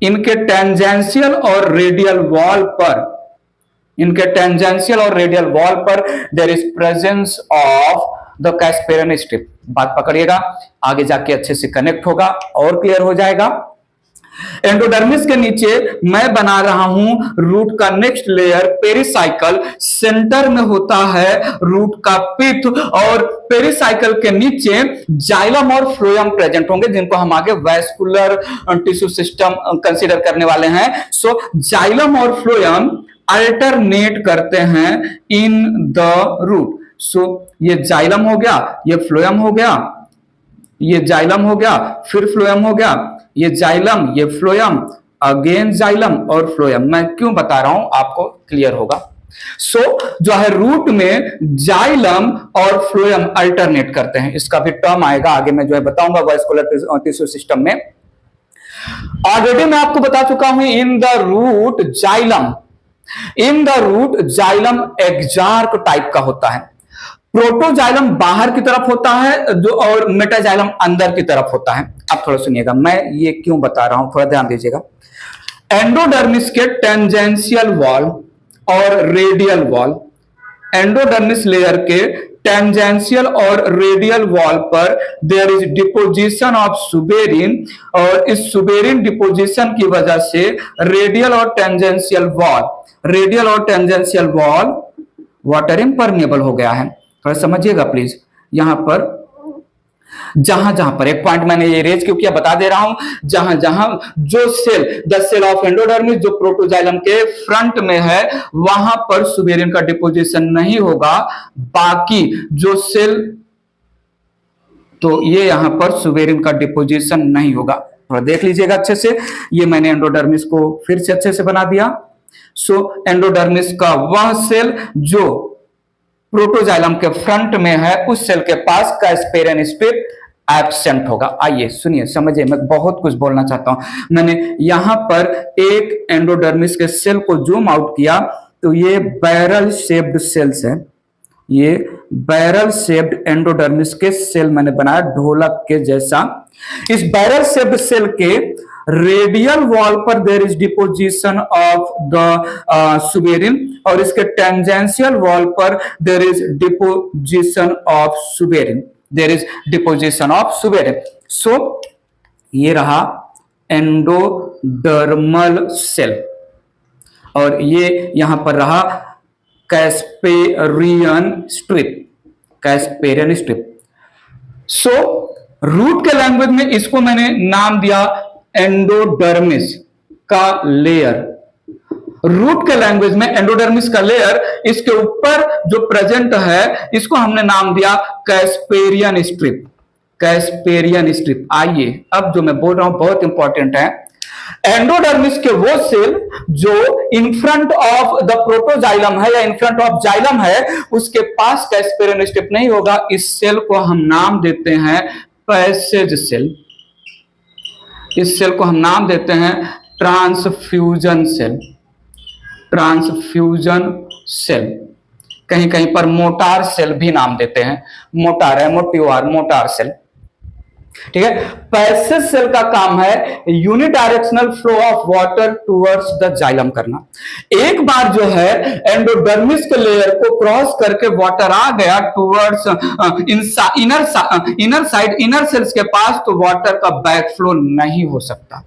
इनके टेंजेंशियल और रेडियल वॉल पर, इनके टेंजेंशियल और रेडियल वॉल पर there is presence of the Casparian strip. बात पकड़िएगा, आगे जाके अच्छे से कनेक्ट होगा और क्लियर हो जाएगा। एंडोडर्मिस के नीचे मैं बना रहा हूं रूट का नेक्स्ट लेयर पेरिसाइकल, सेंटर में होता है रूट का पिथ, और पेरिसाइकल के नीचे जाइलम और फ्लोएम प्रेजेंट होंगे, जिनको हम आगे वैस्कुलर टिश्यू सिस्टम कंसीडर करने वाले हैं। सो जाइलम और फ्लोएम अल्टरनेट करते हैं इन द रूट। सो ये जाइलम हो गया, ये फ्लोएम हो गया, ये जाइलम हो गया, फिर फ्लोएम हो गया, ये जाइलम, ये फ्लोएम, अगेन जाइलम और फ्लोएम। मैं क्यों बता रहा हूं, आपको क्लियर होगा। सो जो है रूट में जाइलम और फ्लोएम अल्टरनेट करते हैं, इसका भी टर्म आएगा आगे, मैं जो है बताऊंगा वैस्कुलर टिश्यू सिस्टम में। ऑलरेडी मैं आपको बता चुका हूं in the root xylem, in the root xylem exarch type का होता है, प्रोटोजाइलम बाहर की तरफ होता है जो, और मेटाजाइलम अंदर की तरफ होता है। अब थोड़ा सुनिएगा, मैं ये क्यों बता रहा हूं, थोड़ा ध्यान दीजिएगा। एंडोडर्मिस के टेंजेंशियल वॉल और रेडियल वॉल, एंडोडर्मिस लेयर के टेंजेंशियल और रेडियल वॉल पर there is deposition of suberin, और इस सुबेरिन डिपोजिशन की वजह से रेडियल और टेंजेंशियल वॉल, रेडियल और टेंजेंशियल वॉल वाटर इम्परमेबल हो गया है। थोड़ा समझिएगा प्लीज, यहां पर जहां जहां पर एक पॉइंट मैंने ये रेज क्यों किया बता दे रहा हूं, जहां जहां जो cell, the cell of endodermis जो प्रोटोजाइलम के फ्रंट में है, वहां पर सुबेरिन का डिपोजिशन नहीं होगा, बाकी जो सेल, तो ये यहां पर सुबेरिन का डिपोजिशन नहीं होगा। थोड़ा देख लीजिएगा अच्छे से, ये मैंने एंडोडर्मिस को फिर से अच्छे से बना दिया। सो एंडोडर्मिस का वह सेल जो प्रोटोजाइलम के फ्रंट में है, उस सेल के पास कैस्पेरियन स्ट्रिप एब्सेंट होगा। आइए सुनिए, समझिए, मैं बहुत कुछ बोलना चाहता हूं। मैंने यहां पर एक एंडोडर्मिस के सेल को जूम आउट किया, तो ये बैरल शेप्ड सेल्स है, ये बैरल शेप्ड एंडोडर्मिस के सेल मैंने बनाया ढोलक के जैसा। इस बैरल शेप्ड सेल के रेडियल वॉल पर there is deposition of the suberin, और इसके टेंजेंशियल वॉल पर there is deposition of suberin, there is deposition of suberin. So ये रहा एंडोडर्मल सेल, और ये यहां पर रहा Casparian strip, Casparian strip. So root के लैंग्वेज में इसको मैंने नाम दिया एंडोडर्मिस का लेयर। रूट के लैंग्वेज में एंडोडर्मिस का लेयर, इसके ऊपर जो प्रेजेंट है, इसको हमने नाम दिया कैस्पेरियन स्ट्रिप, कैस्पेरियन स्ट्रिप। आइए अब जो मैं बोल रहा हूं बहुत इंपॉर्टेंट है। एंडोडर्मिस के वो सेल जो इन फ्रंट ऑफ द प्रोटोजाइलम है या इन फ्रंट ऑफ जाइलम है, उसके पास कैस्पेरियन स्ट्रिप नहीं होगा। इस सेल को हम नाम देते हैं पैसेज सेल, इस सेल को हम नाम देते हैं ट्रांसफ्यूजन सेल, ट्रांसफ्यूजन सेल। कहीं कहीं पर मोटार सेल भी नाम देते हैं, मोटार है, मोटिवार, मोटार सेल। ठीक है, पैसेज सेल का काम है unidirectional flow of water towards the xylem करना। एक बार जो है एंडोडर्मिस के लेयर को क्रॉस करके वाटर आ गया towards inner side, inner cells के पास, तो वाटर का बैक फ्लो नहीं हो सकता।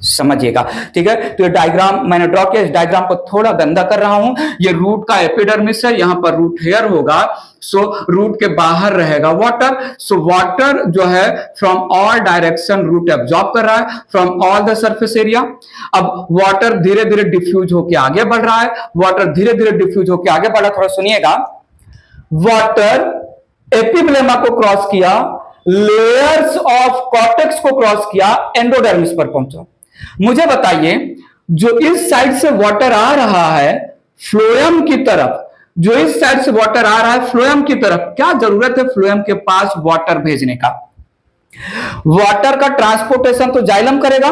समझिएगा, ठीक है। तो ये डायग्राम मैंने ड्रॉ किया, इस डायग्राम को थोड़ा गंदा कर रहा हूं। ये रूट का एपिडर्मिस है, यहां पर रूट हेयर होगा, सो रूट के बाहर रहेगा वाटर। सो वाटर जो है from all direction root absorb कर रहा है from all the surface area. अब वाटर धीरे धीरे डिफ्यूज होकर आगे बढ़ रहा है, वाटर धीरे धीरे डिफ्यूज होकर आगे बढ़ा, थोड़ा सुनिएगा। वाटर एपिब्लेमा को क्रॉस किया, लेयर्स ऑफ कॉर्टेक्स को क्रॉस किया, एंडोडर्मिस पर पहुंचा। मुझे बताइए, जो इस साइड से वाटर आ रहा है फ्लोएम की तरफ, जो इस साइड से वाटर आ रहा है फ्लोएम की तरफ, क्या जरूरत है फ्लोएम के पास वाटर भेजने का? वाटर का ट्रांसपोर्टेशन तो जाइलम करेगा।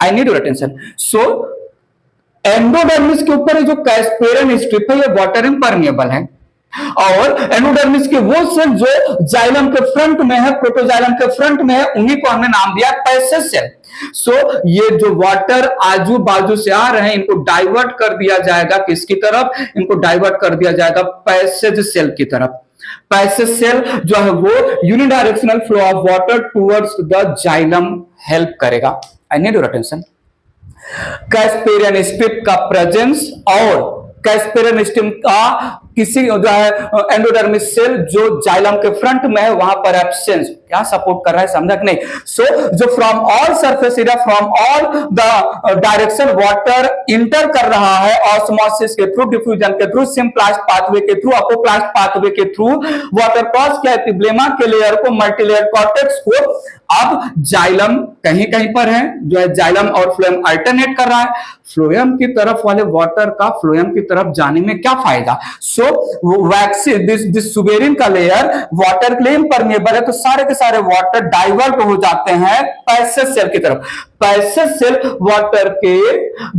I need your attention. So endodermis के ऊपर जो कैस्पेरियन स्ट्रिप है, ये वाटर इम्परमिएबल है, और एंडोडर्मिस के वो सेल जो जाइलम के फ्रंट में है, प्रोटोजाइलम के फ्रंट में है, उन्हीं को हमने नाम दिया पैसेज सेल। सो ये जो वाटर आजू बाजू से आ रहे हैं, इनको डाइवर्ट कर दिया जाएगा किसकी तरफ? इनको डाइवर्ट कर दिया जाएगा पैसेज सेल की तरफ। पैसेज सेल जो है वो unidirectional flow of water towards the xylem help करेगा। I need your attention. Casparian strip का प्रेजेंस और कैस्पेरियन स्ट्रिप का किसी जो है एंडोडर्मिस सेल जो जाइलम के फ्रंट में है, वहां पर एब्सेंस क्या सपोर्ट कर रहा है, समझा कि नहीं? सो जो from all surface area, from all the direction water enter कर रहा है ऑस्मोसिस के थ्रू, डिफ्यूजन के थ्रू, सिम्प्लास्ट पाथवे के थ्रू, अपोप्लास्ट पाथवे के थ्रू, वाटर क्रॉस किया एपिब्लेमा के लेयर को, मल्टीलेयर कॉर्टेक्स को। अब जाइलम कहीं कहीं पर है, जो है जाइलम और फ्लोएम अल्टरनेट कर रहा है। फ्लोएम की तरफ वाले वाटर का फ्लोएम की तरफ जाने में क्या फायदा? सो वैक्सीन दिस सुबेरिन का लेयर वाटर के लिए इम्परमेबल है, तो सारे के सारे वाटर डाइवर्ट हो जाते हैं पैसेज सेल की तरफ। पैसेज सेल वाटर के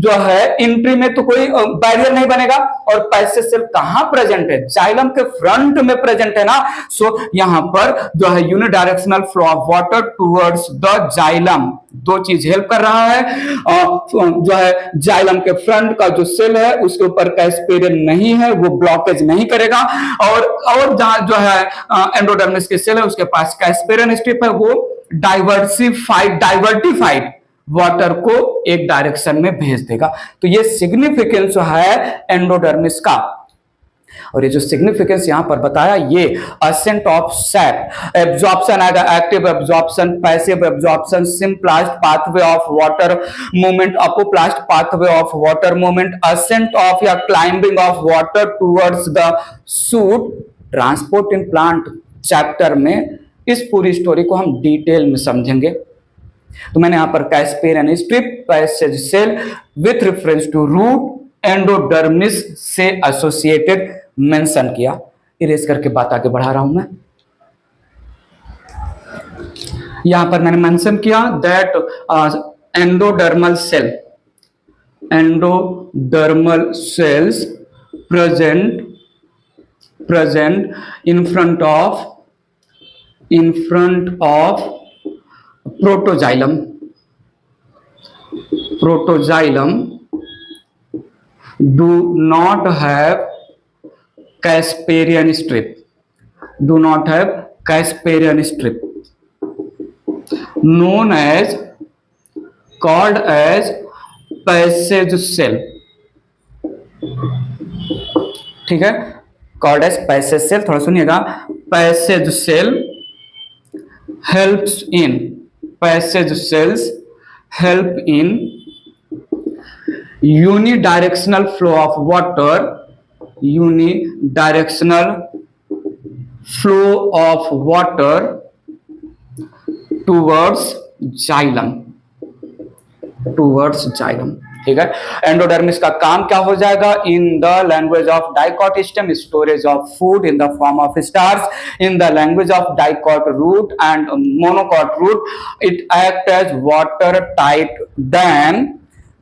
जो है एंट्री में तो कोई बैरियर नहीं बनेगा, और पैसेज सेल कहां प्रेजेंट है? जाइलम के फ्रंट में प्रेजेंट है ना। सो यहां पर जो है unidirectional flow of water towards the xylem, दो चीज हेल्प कर रहा है। जो है जाइलम के फ्रंट का जो सेल है उसके ऊपर कैस्पेरियन नहीं है, वो ब्लॉकेज नहीं करेगा, और जहां जो है एंडोडर्मिस के सेल है उसके पास कैस्पेरियन स्ट्रिप है, वो डाइवर्टिफाइड वाटर को एक डायरेक्शन में भेज देगा। तो ये सिग्निफिकेंस है एंडोडर्मिस का। और ये जो सिग्निफिकेंस यहां पर बताया, ये असेंट ऑफ सैप, एब्जॉर्प्शन आएगा, active absorption, passive absorption, symplast pathway of water movement, apoplast pathway of water movement, ascent of या climbing of water towards the shoot, transport in plant chapter में इस पूरी story को हम detail में समझेंगे। तो मैंने यहां पर Casparian strip, passage cell with reference to root, endodermis से एसोसिएटेड मेंशन किया। इरेज करके बात आगे बढ़ा रहा हूं मैं। यहां पर मैंने मेंशन किया that endodermal cells present in front of protoxylem do not have Casparian strip, known as, called as passage cell, ठीक है, called as passage cell। थोड़ा सुनिएगा, passage cells help in unidirectional flow of water, towards xylem, ठीक है। Endodermis का काम क्या हो जाएगा? In the language of dicot stem, storage of food in the form of starch, in the language of dicot root and monocot root, it act as water tight dam,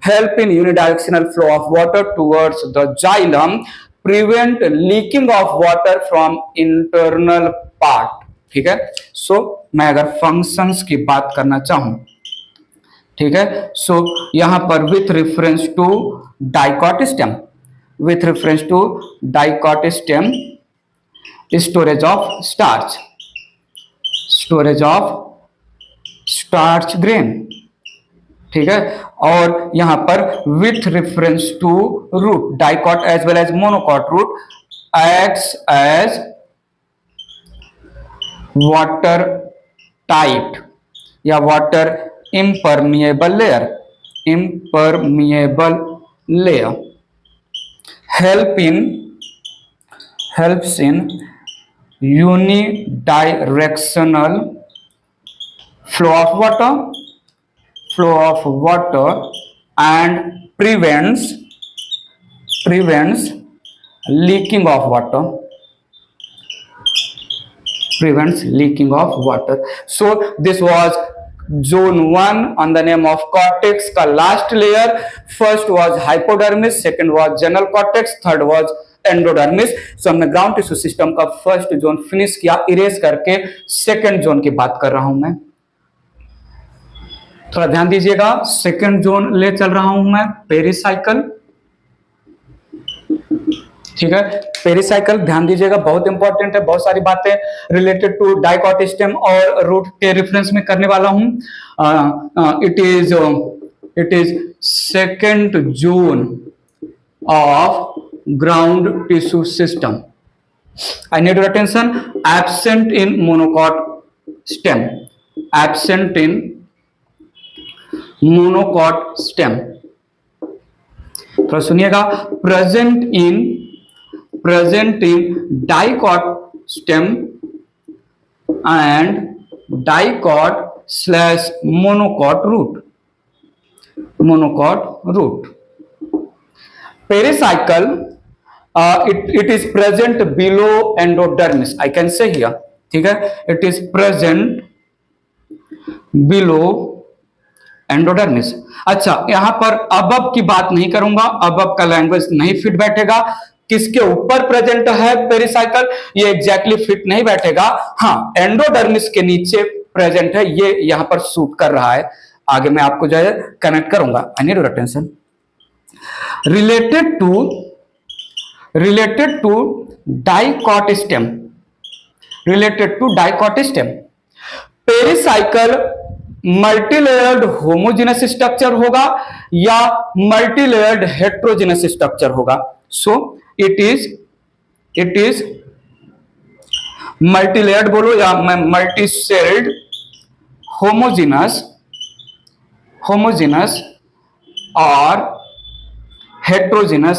help in unidirectional flow of water towards the xylem, prevent leaking of water from internal part, ठीक है। सो मैं अगर functions की बात करना चाहूं, ठीक है, सो यहां पर with reference to dicot stem, storage of starch grain, ठीक है। और यहां पर with reference to root dicot as well as monocot root acts as water tight या water impermeable layer helps in unidirectional flow of water and prevents leaking of water. So this was zone 1 on the name of cortex का last layer. First was hypodermis, second was general cortex, third was endodermis. So हमने ground tissue system का first zone finish किया erase करके. Second zone की बात कर रहा हूं मैं, थोड़ा ध्यान दीजिएगा. सेकंड जोन ले चल रहा हूं मैं पेरिसाइकल. ठीक है, पेरिसाइकल ध्यान दीजिएगा, बहुत इंपॉर्टेंट है. बहुत सारी बातें रिलेटेड टू डाइकॉट स्टेम और रूट के रेफरेंस में करने वाला हूं. It is second zone of ground tissue system. I need your attention. Absent in monocot stem. Absent in monocot stem. थोड़ा सुनिएगा. Present in dicot stem and dicot/monocot root. Pericycle. It is present below endodermis. I can say here. ठीक है, it is present below endodermis. अच्छा, यहां पर above की बात नहीं करूंगा, above का लैंग्वेज नहीं फिट बैठेगा. किसके ऊपर प्रेजेंट है पेरिसाइकल, ये एग्जैक्टली फिट नहीं बैठेगा. हाँ, एंडोडर्मिस के नीचे प्रेजेंट है, ये यहां पर सूट कर रहा है. आगे मैं आपको जो है कनेक्ट करूंगा. आई need your attention. related to dicot stem. Pericycle multilayered homogeneous structure होगा या मल्टीलेयर्ड हेट्रोजेनस स्ट्रक्चर होगा. सो इट इज मल्टीलेयर्ड बोलो या मल्टीसेल्ड होमोजेनस और हेट्रोजेनस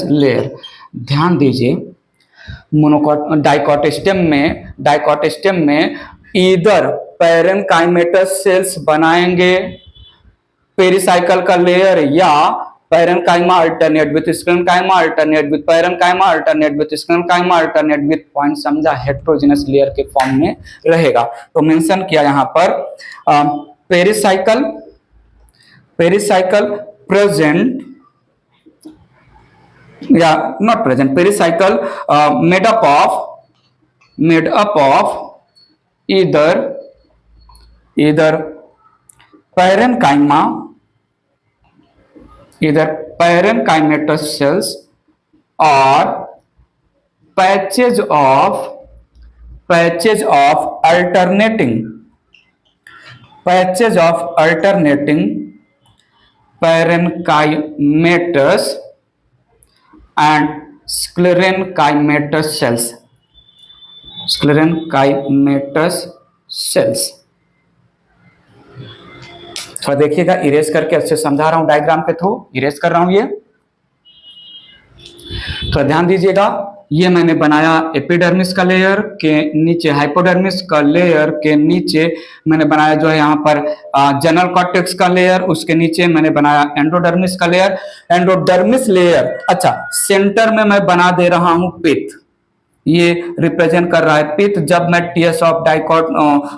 लेयर. ध्यान दीजिए, डाइकॉट स्टेम में इधर पैरेनकाइमेटस सेल्स बनाएंगे पेरिसाइकल का लेयर, या parenchyma alternate with sclerenchyma alternate with parenchyma alternate with sclerenchyma alternate with point समझा हेट्रोजेनस लेयर के फॉर्म में रहेगा. तो मेंशन किया यहां पर पेरिसाइकल प्रेजेंट या not present. Pericycle made up of either parenchymatous cells or patches of alternating parenchymatous and sclerenchymatous cells. थोड़ा देखिएगा, इरेज करके अच्छे समझा रहा हूं, डायग्राम के थ्रू इरेज कर रहा हूं ये. तो ध्यान दीजिएगा, ये मैंने बनाया एपिडर्मिस का लेयर के नीचे, हाइपोडर्मिस का लेयर के नीचे मैंने बनाया जो है यहाँ पर जनरल कॉर्टेक्स का लेयर, उसके नीचे मैंने बनाया एंडोडर्मिस का लेयर. एंडोडर्मिस लेयर, अच्छा, सेंटर में मैं बना दे रहा हूं पिथ. ये रिप्रेजेंट कर रहा है पिथ. जब मैं TS of dicot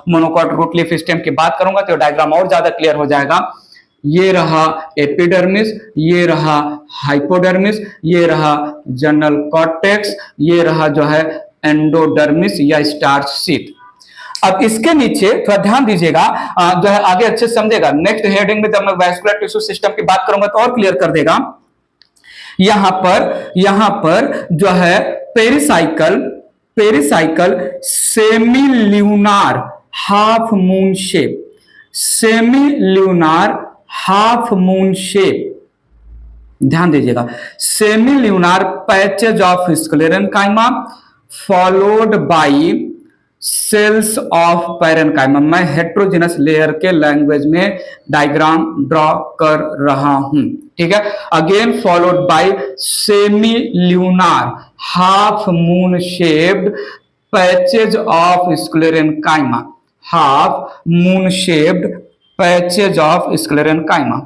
monocot root leaf stem की बात करूंगा तो डायग्राम और ज्यादा क्लियर हो जाएगा. ये रहा एपिडर्मिस, ये रहा हाइपोडर्मिस, ये रहा जनरल कॉर्टेक्स, ये रहा जो है एंडोडर्मिस या स्टार्च शीथ. अब इसके नीचे थोड़ा ध्यान दीजिएगा, जो है आगे अच्छे से समझेगा. नेक्स्ट हेडिंग में जब मैं वैस्कुलर टिश्यू सिस्टम की बात करूंगा तो और क्लियर कर देगा. यहां पर जो है pericycle pericycle semi lunar half moon shape, semi lunar half moon shape, ध्यान दीजिएगा, semi lunar patches of sclerenchyma followed by cells of parenchyma. मैं हेट्रोजेनस लेयर के लैंग्वेज में डायग्राम ड्रॉ कर रहा हूं, ठीक है। Again followed by semi lunar half moon shaped patches of sclerenchyma, half moon shaped patches of sclerenchyma.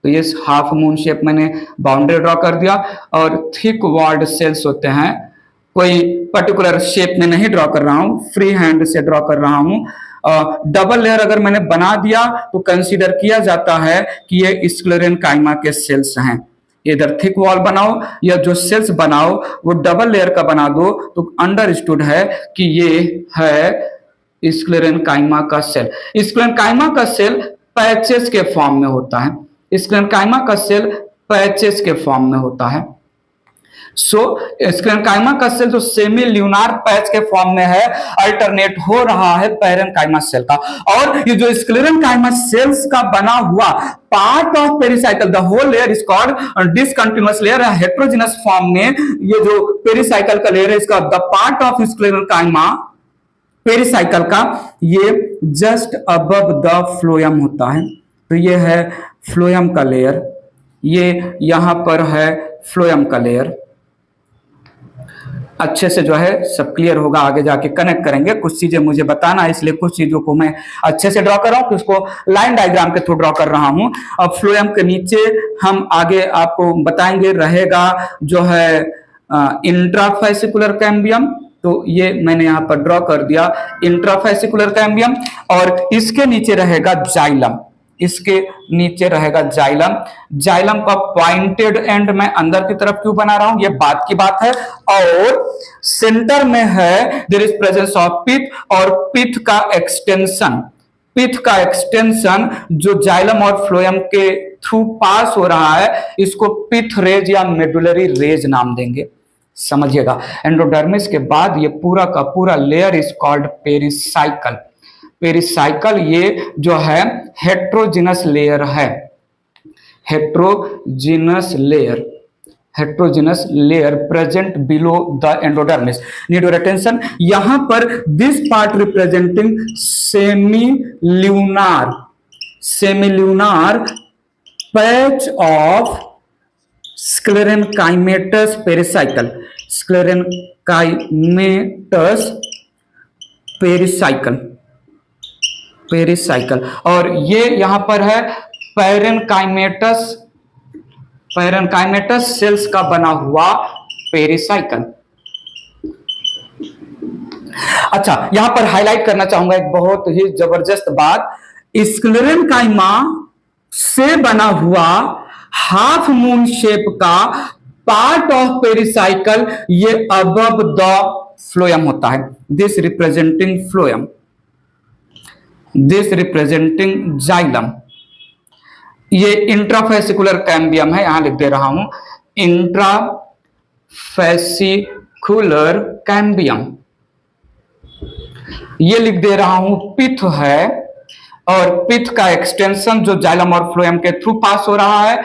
तो ये हाफ मून शेप मैंने बाउंड्री ड्रॉ कर दिया, और थिक वॉल्ड सेल्स होते हैं, कोई पर्टिकुलर शेप में नहीं ड्रॉ कर रहा हूं, फ्री हैंड से ड्रॉ कर रहा हूं। डबल लेयर अगर मैंने बना दिया तो कंसीडर किया जाता है कि ये स्क्लेरेनकाइमा के सेल्स हैं। इधर थिक वॉल बनाओ या जो सेल्स बनाओ वो डबल लेयर का बना दो तो अंडरस्टूड है कि ये है स्क्लेरेनकाइमा का सेल। स्क्लेरेनकाइमा का सेल पैचेस के फॉर्म में होता है, स्क्लेरेनकाइमा का सेल पैचेस के फॉर्म में होता है। सो स्क्लेरेनकाइमा का सेल जो सेमी ल्यूनार पैच के फॉर्म में है, अल्टरनेट हो रहा है पैरेनकाइमा सेल का। और ये जो स्क्लेरेनकाइमा सेल्स का बना हुआ part of pericycle, the whole layer is called discontinuous layer, heterogenous form में ये जो पेरिसाइकल का लेयर है इसका the part of sclerenchyma pericycle का, ये जस्ट अबव द फ्लोएम होता है। तो ये है फ्लोएम का लेयर, ये यहां पर है फ्लोएम का लेयर। अच्छे से जो है सब क्लियर होगा, आगे जाके कनेक्ट करेंगे। कुछ चीजें मुझे बताना है, इसलिए कुछ चीजों को मैं अच्छे से ड्रॉ कर रहा हूं, उसको लाइन डायग्राम के थ्रू ड्रॉ कर रहा हूं। अब फ्लोएम के नीचे हम आगे आपको बताएंगे रहेगा जो है इंट्राफेसिकुलर कैम्बियम, तो ये मैंने यहां पर ड्रॉ कर दिया इंट्राफेसिकुलर कैम्बियम, और इसके नीचे रहेगा जाइलम, इसके नीचे रहेगा जाइलम। जाइलम का पॉइंटेड एंड मैं अंदर की तरफ क्यों बना रहा हूं, ये बात की बात है। और सेंटर में है there is presence of pith, और पिथ का एक्सटेंशन, पिथ का एक्सटेंशन जो जाइलम और फ्लोएम के थ्रू पास हो रहा है, इसको पिथ रेज या मेडुलरी रेज नाम देंगे, समझिएगा। एंडोडर्मिस के बाद ये पूरा का पूरा layer is called pericycle. Pericycle ये जो है हेट्रोजिनस लेयर है, heterogenous layer, heterogenous layer present below the endodermis. Need your attention, यहां पर this part representing semi lunar, semi lunar patch of sclerenchymatous pericycle, sclerenchymatous pericycle, pericycle. और ये यहां पर है पैरेनकाइमेटस, पैरेनकाइमेटस सेल्स का बना हुआ पेरिसाइकल। अच्छा, यहां पर हाईलाइट करना चाहूंगा एक बहुत ही जबरदस्त बात, स्क्लेरेनकाइमा से बना हुआ हाफ मून शेप का पार्ट ऑफ पेरिसाइकल ये अबव द फ्लोएम होता है, this representing phloem, this representing xylem. ये इंट्राफेसिकुलर कैम्बियम है, यहां लिख दे रहा हूं इंट्राफेसिकुलर कैम्बियम, ये लिख दे रहा हूं पिथ है, और पिथ का एक्सटेंशन जो जाइलम और फ्लोएम के थ्रू पास हो रहा है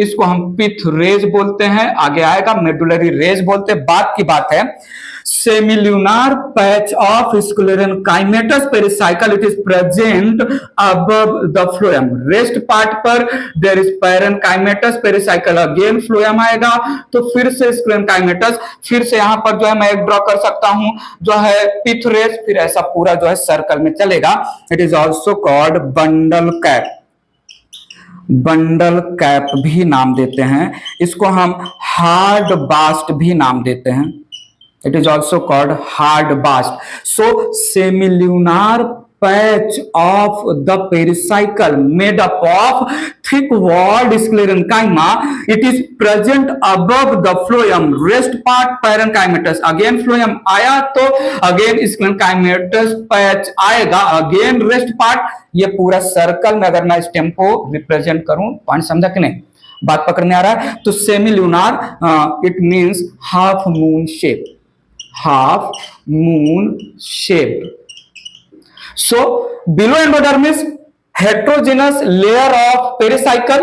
इसको हम पिथ रेज बोलते हैं, आगे आएगा मेडुलरी रेज बोलते हैं, बात की बात है। Semilunar patch of sclerenchymatous pericycle, it is present above the phloem, rest part पर there is parenchymatous pericycle, again phloem आएगा तो फिर से स्क्लेरेनकाइमेटस, फिर से यहां पर जो है मैं एक ड्रॉ कर सकता हूं जो है पिथ रेज, फिर ऐसा पूरा जो है सर्कल में चलेगा। It is also called bundle cap, bundle cap भी नाम देते हैं इसको, हम हार्ड बास्ट भी नाम देते हैं, it is also called hard bast. So semilunar patch of the pericycle made up of thick walled sclerenchyma, it is present above the phloem, rest part parenchymatous, again phloem आया तो again sclerenchymatous patch आएगा, again rest part। ये पूरा circle में अगर मैं इस tempo represent करूं, पॉइंट समझा कि नहीं, बात पकड़ने आ रहा है। तो semi lunar it means half moon shape, half moon shape. So below endodermis heterogeneous layer of pericycle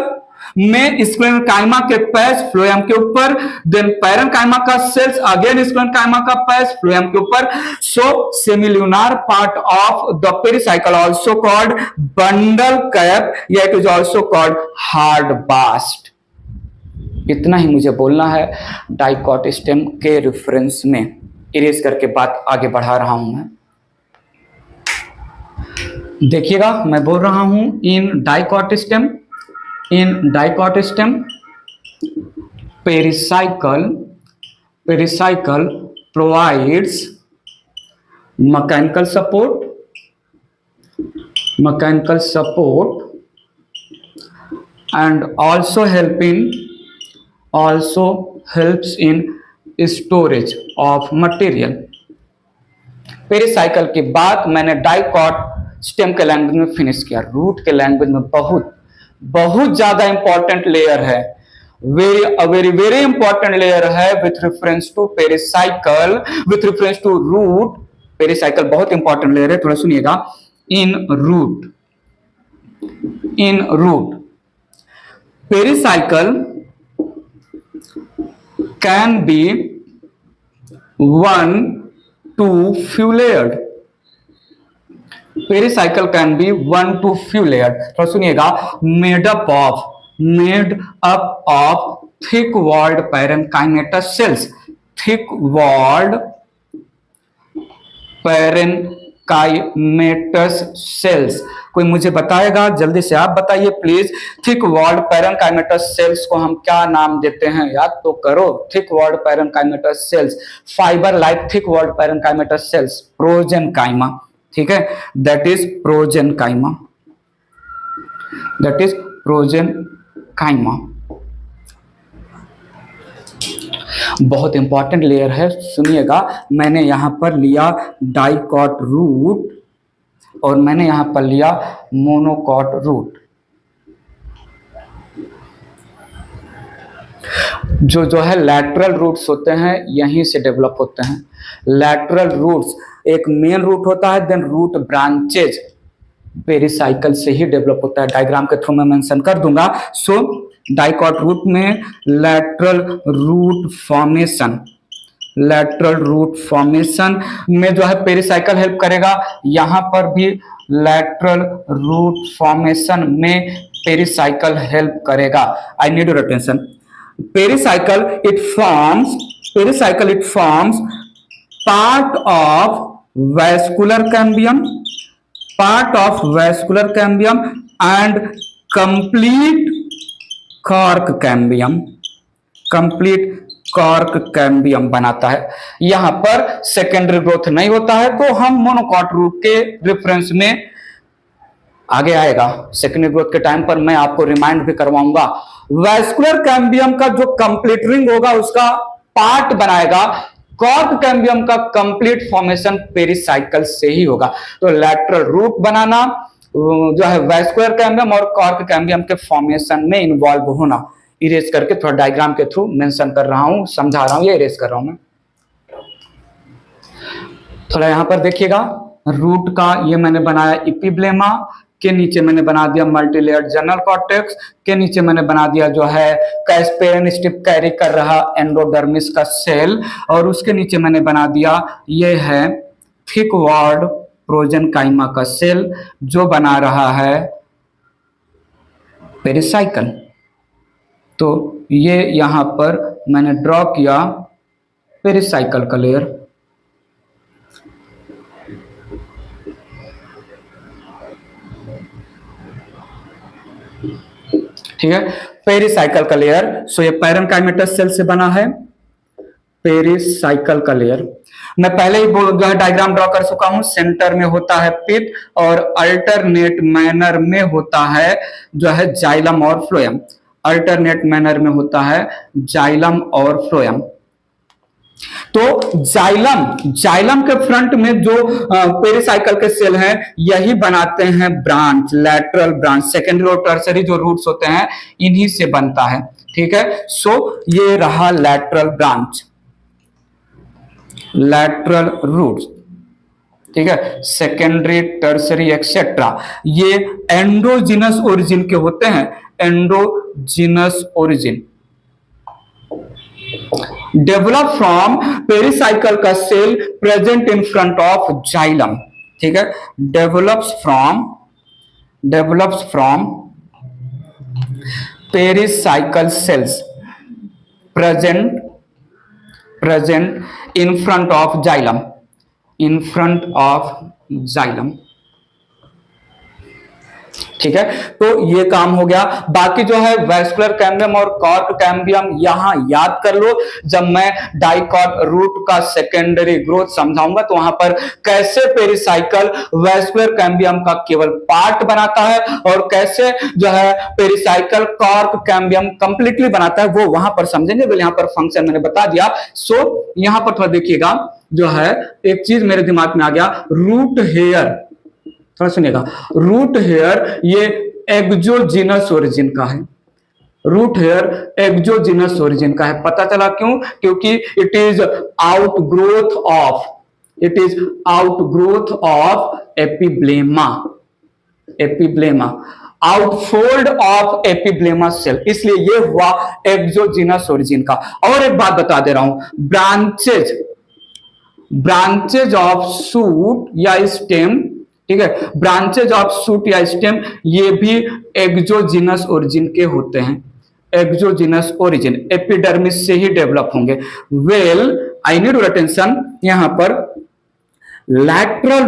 में स्क्लेरेंकाइमा के पैच फ्लोएम के ऊपर, देन पैरेंकाइमा का सेल्स अगेन स्क्लेरेंकाइमा का पैच फ्लोएम के ऊपर. So semilunar part of the pericycle also called bundle cap, या it is also called hard bast. इतना ही मुझे बोलना है डाइकॉट स्टेम के रेफरेंस में. इरेज करके बात आगे बढ़ा रहा हूं मैं. देखिएगा मैं बोल रहा हूं इन dicot stem pericycle provides mechanical support and also helps in storage of material. Pericycle की बात मैंने डाइकॉट स्टेम के लैंग्वेज में फिनिश किया. रूट के लैंग्वेज में बहुत ज्यादा इंपॉर्टेंट लेयर है, वेरी इंपॉर्टेंट लेयर है with reference to pericycle, with reference to root. Pericycle बहुत इंपॉर्टेंट लेयर है, थोड़ा सुनिएगा. In root pericycle can be 1 to few layered. Pericycle can be 1 to few layered. तो सुनिएगा, made up of thick walled parenchymatous cells. Thick walled parenchymatous cells. कोई मुझे बताएगा, जल्दी से आप बताइए please. Thick walled parenchymatous cells को हम क्या नाम देते हैं? याद तो करो. Thick walled parenchymatous cells, fibre like thick walled parenchymatous cells, prosenchyma. ठीक है, दैट इज प्रोजेनकाइमा. बहुत इंपॉर्टेंट लेयर है, सुनिएगा. मैंने यहां पर लिया डाइकॉट रूट और मैंने यहां पर लिया मोनोकॉट रूट. जो है लैटरल रूट्स होते हैं, यहीं से डेवलप होते हैं. लैटरल रूट्स, एक मेन रूट होता है, देन रूट ब्रांचेज पेरिसाइकल से ही डेवलप होता है. डायग्राम के थ्रू मैं मेंशन कर दूंगा. सो डाइकॉट रूट में लैटरल रूट फॉर्मेशन में जो है पेरिसाइकल हेल्प करेगा. यहां पर भी लैटरल रूट फॉर्मेशन में पेरिसाइकल हेल्प करेगा. I need your attention. Pericycle it forms part of vascular cambium and complete cork cambium बनाता है. यहां पर सेकेंडरी ग्रोथ नहीं होता है, तो हम मोनोकॉट रूट के रेफरेंस में आगे आएगा. सेकेंडरी ग्रोथ के टाइम पर मैं आपको रिमाइंड भी करवाऊंगा. वैस्कुलर कैम्बियम का जो कंप्लीट रिंग होगा उसका पार्ट बनाएगा. कॉर्क कैम्बियम का कंप्लीट फॉर्मेशन पेरिसाइकल से ही होगा. तो लैटरल रूट बनाना जो है वैस्कुलर कैम्बियम और कॉर्क कैम्बियम के फॉर्मेशन में इन्वॉल्व होना. इरेज करके थोड़ा डायग्राम के थ्रू मेंशन कर रहा हूं, समझा रहा हूं, या इरेज कर रहा हूं मैं. थोड़ा यहां पर देखिएगा. रूट का ये मैंने बनाया इपिब्लेमा, के नीचे मैंने बना दिया मल्टीलेयर्ड जनरल कॉर्टेक्स, के नीचे मैंने बना दिया जो है कैस्पेरियन स्ट्रिप कैरी कर रहा एंडोडर्मिस का सेल, और उसके नीचे मैंने बना दिया ये है थिक वॉल्ड प्रोजेनकाइमा का सेल जो बना रहा है पेरिसाइकल. तो ये यहां पर मैंने ड्रॉ किया पेरिसाइकल का लेयर. ठीक है, पेरिसाइकल का लेयर. सो ये पैरेनकाइमेटस सेल से बना है पेरिसाइकल का लेयर. मैं पहले ही जो है डायग्राम ड्रॉ कर चुका हूं. सेंटर में होता है पिट और अल्टरनेट मैनर में होता है जो है जाइलम और फ्लोएम. अल्टरनेट मैनर में होता है जाइलम और फ्लोएम. तो जाइलम के फ्रंट में जो पेरिसाइकल के सेल हैं यही बनाते हैं ब्रांच, लैटरल ब्रांच. सेकेंडरी और टर्सरी जो रूट्स होते हैं इन्हीं से बनता है. ठीक है, सो ये रहा लैटरल ब्रांच. लैटरल रूट्स, ठीक है, सेकेंडरी, टर्सरी एक्सेट्रा, ये एंडोजिनस ओरिजिन के होते हैं, endogenous origin. Develop from pericycle का cell present in front of xylem, ठीक है, develops from pericycle cells present in front of xylem, in front of xylem, ठीक है। तो ये काम हो गया। बाकी जो है वैस्कुलर कैम्बियम और कॉर्क कैम्बियम यहां याद कर लो, जब मैं डाइकॉट रूट का सेकेंडरी ग्रोथ समझाऊंगा तो वहां पर कैसे पेरिसाइकल वैस्कुलर कैम्बियम का केवल पार्ट बनाता है और कैसे जो है पेरिसाइकल कॉर्क कैम्बियम कंप्लीटली बनाता है, वो वहां पर समझेंगे। तो यहां पर फंक्शन मैंने बता दिया। सो यहां पर थोड़ा देखिएगा, जो है एक चीज मेरे दिमाग में आ गया, रूट हेयर, थोड़ा सुनिएगा, रूट हेयर ये एक्सोजीनस ओरिजिन का है, रूट हेयर एक्सोजीनस ओरिजिन का है। पता चला क्यों? क्योंकि it is outgrowth of epiblema, outfold of epiblema cell, इसलिए ये हुआ एक्सोजीनस ओरिजिन का। और एक बात बता दे रहा हूं, ब्रांचेज ऑफ शूट या स्टेम, ठीक है, ब्रांचेज ऑफ शूट या स्टेम ये भी एक्सोजीनस ओरिजिन के होते हैं, एक्सोजीनस ओरिजिन एपिडर्मिस से ही डेवलप होंगे। Well I need your attention, यहां पर लैटरल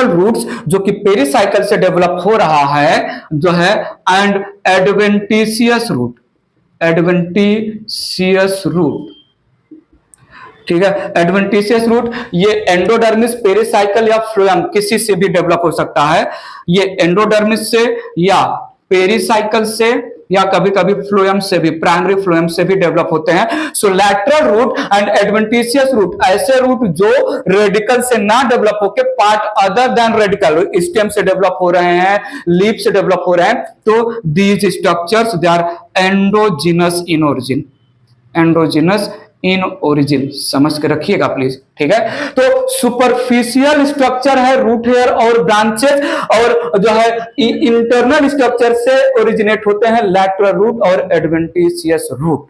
रूट्स जो कि पेरिसाइकल से डेवलप हो रहा है जो है, एंड एडवेंटिशियस रूट, ठीक है, एडवेंटिशियस रूट ये एंडोडर्मिस, पेरिसाइकल या फ्लोएम किसी से भी डेवलप हो सकता है। ये एंडोडर्मिस से या पेरिसाइकल से या कभी कभी फ्लोएम से भी, प्राइमरी फ्लोएम से भी डेवलप होते हैं। So lateral root and adventitious root, ऐसे रूट जो रेडिकल से ना डेवलप होके part other than radical, stem से डेवलप हो रहे हैं, लीफ से डेवलप हो रहे हैं, तो these structures they are endogenous in origin, समझ के रखिएगा प्लीज, ठीक है। तो सुपरफिशियल स्ट्रक्चर है रूट हेयर और ब्रांचेस, और जो है इंटरनल स्ट्रक्चर से ओरिजिनेट होते हैं लैटरल रूट और एडवेंटिशियस रूट।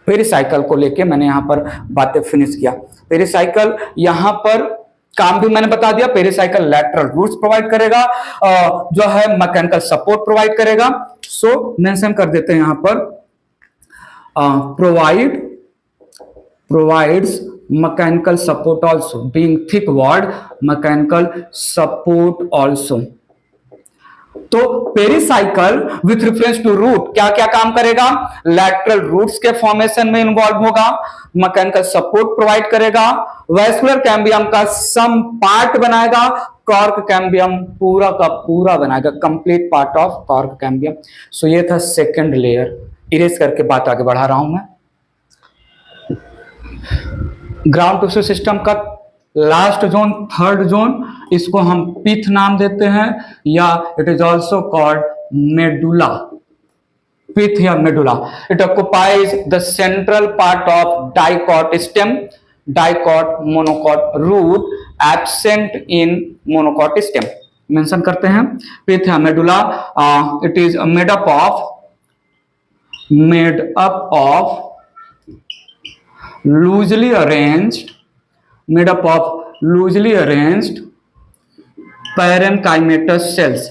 पेरिसाइकल को लेके मैंने यहां पर बातें फिनिश किया। पेरिसाइकल यहां पर काम भी मैंने बता दिया, पेरिसाइकल लैटरल रूट्स प्रोवाइड करेगा, जो है मैकेनिकल सपोर्ट प्रोवाइड करेगा। सो मेंशन कर देते हैं यहां पर provides mechanical support also, being thick word, mechanical support also। तो pericycle with reference to root क्या क्या काम करेगा? लैटरल रूट्स के फॉर्मेशन में इन्वॉल्व होगा, मैकेनिकल सपोर्ट प्रोवाइड करेगा, वैस्कुलर कैम्बियम का सम पार्ट बनाएगा, कॉर्क कैम्बियम पूरा का पूरा बनाएगा, complete part of cork cambium. So ये था सेकंड लेयर, इरेज करके बात आगे बढ़ा रहा हूं मैं। ग्राउंड टिश्यू सिस्टम का लास्ट जोन, थर्ड जोन, इसको हम पिथ नाम देते हैं, या it is also called medulla, pith या medulla. It occupies the central part of dicot stem, dicot monocot root absent in monocot stem. Mention करते हैं पिथ या medulla, it is made up of loosely arranged parenchymatous cells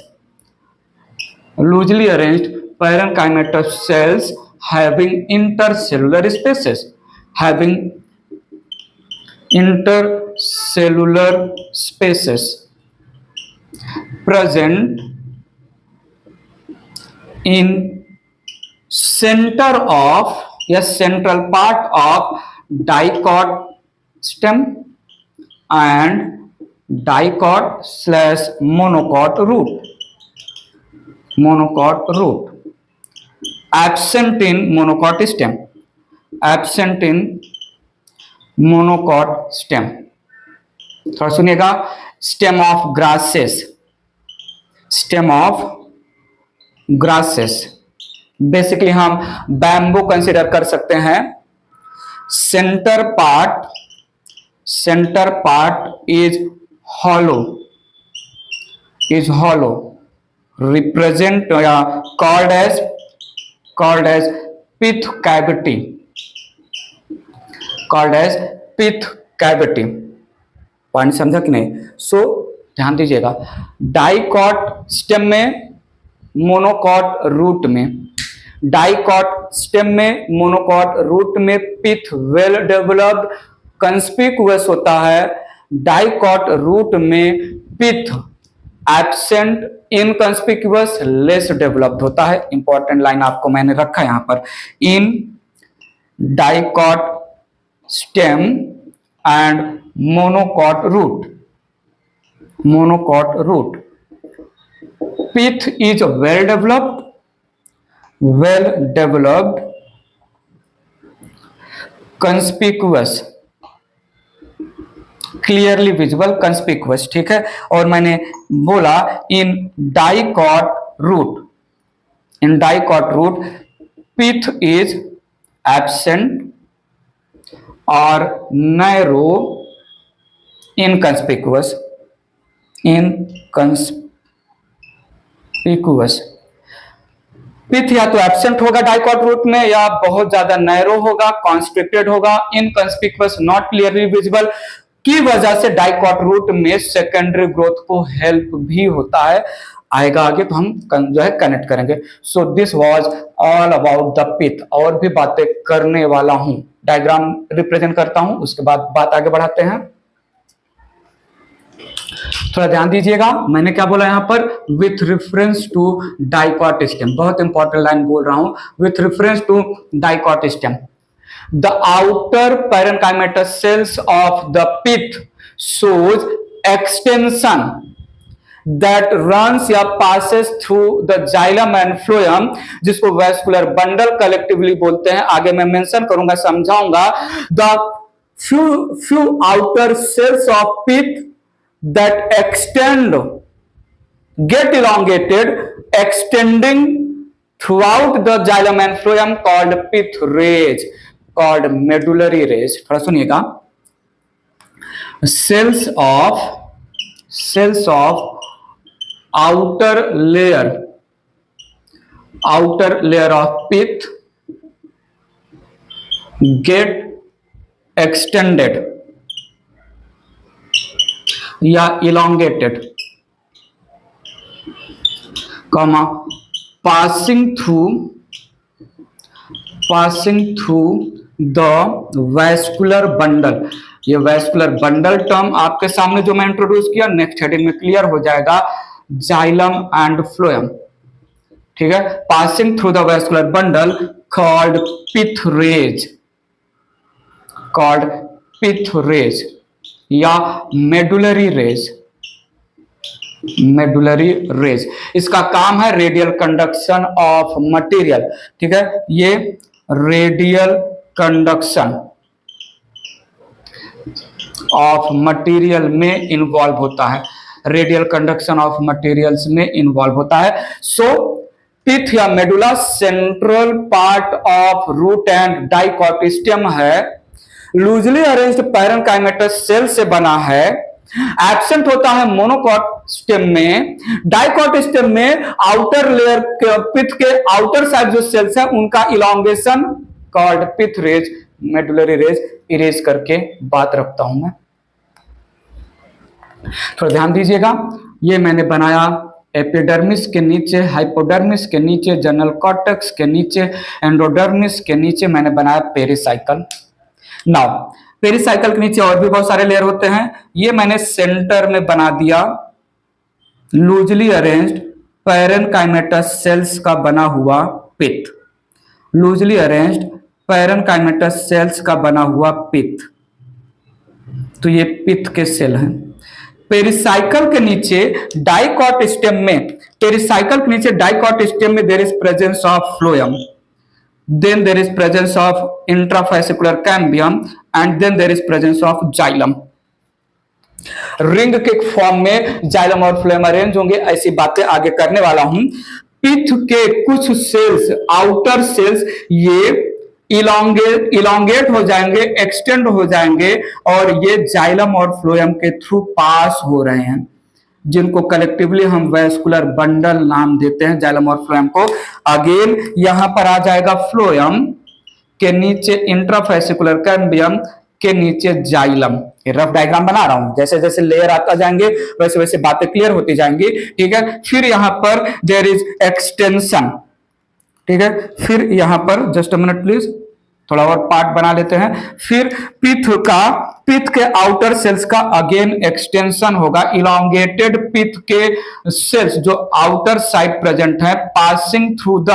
having intercellular spaces present in center of या central part of dicot stem and dicot/monocot root absent in monocot stem। थोड़ा सुनिएगा, stem of grasses basically हम bamboo consider कर सकते हैं, center part is hollow, represent called as pith cavity, point समझा कि नहीं? सो ध्यान दीजिएगा, डाइकॉट स्टेम में, मोनोकॉट रूट में, डाइकॉट स्टेम में, मोनोकॉट रूट में पिथ वेल डेवलप्ड कंस्पिकुअस होता है, डाइकॉट रूट में पिथ एब्सेंट इनकंस्पिकुअस लेस डेवलप्ड होता है। इंपॉर्टेंट लाइन आपको मैंने रखा है यहां पर, इन dicot stem and monocot root pith is well developed conspicuous, clearly visible, conspicuous, ठीक है। और मैंने बोला in dicot root pith is absent or narrow, inconspicuous, पिथ या तो एब्सेंट होगा डाइकॉट रूट में, या बहुत ज्यादा नैरो होगा, कॉन्स्ट्रिक्टेड होगा, इनकंस्पिकुअस, नॉट क्लियरली विजिबल, की वजह से डाइकॉट रूट में सेकेंडरी ग्रोथ को हेल्प भी होता है। आएगा आगे तो हम जो है कनेक्ट करेंगे। So this was all about the pith. और भी बातें करने वाला हूं, डायग्राम रिप्रेजेंट करता हूं, उसके बाद बात आगे बढ़ाते हैं। थोड़ा ध्यान दीजिएगा, मैंने क्या बोला यहां पर, with reference to dicot stem, बहुत इंपॉर्टेंट लाइन बोल रहा हूं, with reference to dicot stem, the outer parenchymatous cells of the pith shows extension that runs या passes through the xylem and phloem, जिसको वैस्कुलर बंडल कलेक्टिवली बोलते हैं। आगे मैं मेंशन करूंगा, समझाऊंगा। the few outer cells of pith that get elongated, extending throughout the xylem and phloem, called pith rays, called medullary rays। थोड़ा सुनिएगा, cells of outer layer of pith get extended या elongated, passing through the vascular bundle। ये vascular bundle term आपके सामने जो मैं introduce किया, next heading में क्लियर हो जाएगा, जाइलम एंड फ्लोएम, ठीक है। Passing through the vascular bundle called pith rays या मेडुलरी रेज। इसका काम है रेडियल कंडक्शन ऑफ मटेरियल, ठीक है। ये रेडियल कंडक्शन ऑफ मटेरियल में इन्वॉल्व होता है, रेडियल कंडक्शन ऑफ मटेरियल्स में इन्वॉल्व होता है। सो पिथ या medulla central part of root and dicot stem है, लूजली अरेंज्ड पैरेन्काइमेटस सेल से बना है, एब्सेंट होता है मोनोकॉट स्टेम में। डाइकॉट स्टेम में आउटर लेयर पिथ के आउटर साइड जो सेल्स हैं उनका elongation called pith rays, medullary rays. Erase करके बात रखता हूं मैं, थोड़ा ध्यान दीजिएगा। ये मैंने बनाया एपिडर्मिस के नीचे, हाइपोडर्मिस के नीचे, जनरल कॉर्टेक्स के नीचे, एंडोडर्मिस के नीचे मैंने बनाया पेरिसाइकल। नाउ पेरिसाइकल के नीचे और भी बहुत सारे लेयर होते हैं, ये मैंने सेंटर में बना दिया लूजली अरेंज्ड पैरेन्काइमेटस सेल्स का बना हुआ पिथ, लूजली अरेंज्ड पैरेन्काइमेटस सेल्स का बना हुआ पिथ। तो ये पिथ के सेल हैं। पेरिसाइकल के नीचे डाइकॉट स्टेम में, पेरिसाइकल के नीचे डाइकॉट स्टेम में there is presence of phloem, then there is presence of intrafascicular cambium and then there is presence of xylem. Ring के फॉर्म में जाइलम और फ्लोएम अरेंज होंगे, ऐसी बातें आगे करने वाला हूं। पिथ के कुछ सेल्स, आउटर सेल्स, ये इलोंगेट हो जाएंगे, एक्सटेंड हो जाएंगे, और ये जाइलम और फ्लोएम के थ्रू पास हो रहे हैं, जिनको कलेक्टिवली हम वैस्कुलर बंडल नाम देते हैं, जाइलम और फ्लोएम को। अगेन यहां पर आ जाएगा फ्लोएम के नीचे इंट्राफेसिकुलर कैम्बियम के नीचे जाइलम। रफ डायग्राम बना रहा हूं, जैसे जैसे लेयर आता जाएंगे वैसे वैसे बातें क्लियर होती जाएंगी, ठीक है। फिर यहां पर देयर इज एक्सटेंशन, ठीक है। फिर यहां पर जस्ट अ मिनट प्लीज, थोड़ा और पार्ट बना लेते हैं। फिर पिथ के आउटर सेल्स का अगेन एक्सटेंशन होगा, इलोंगेटेड पिथ के सेल्स जो आउटर साइड प्रेजेंट है पासिंग थ्रू द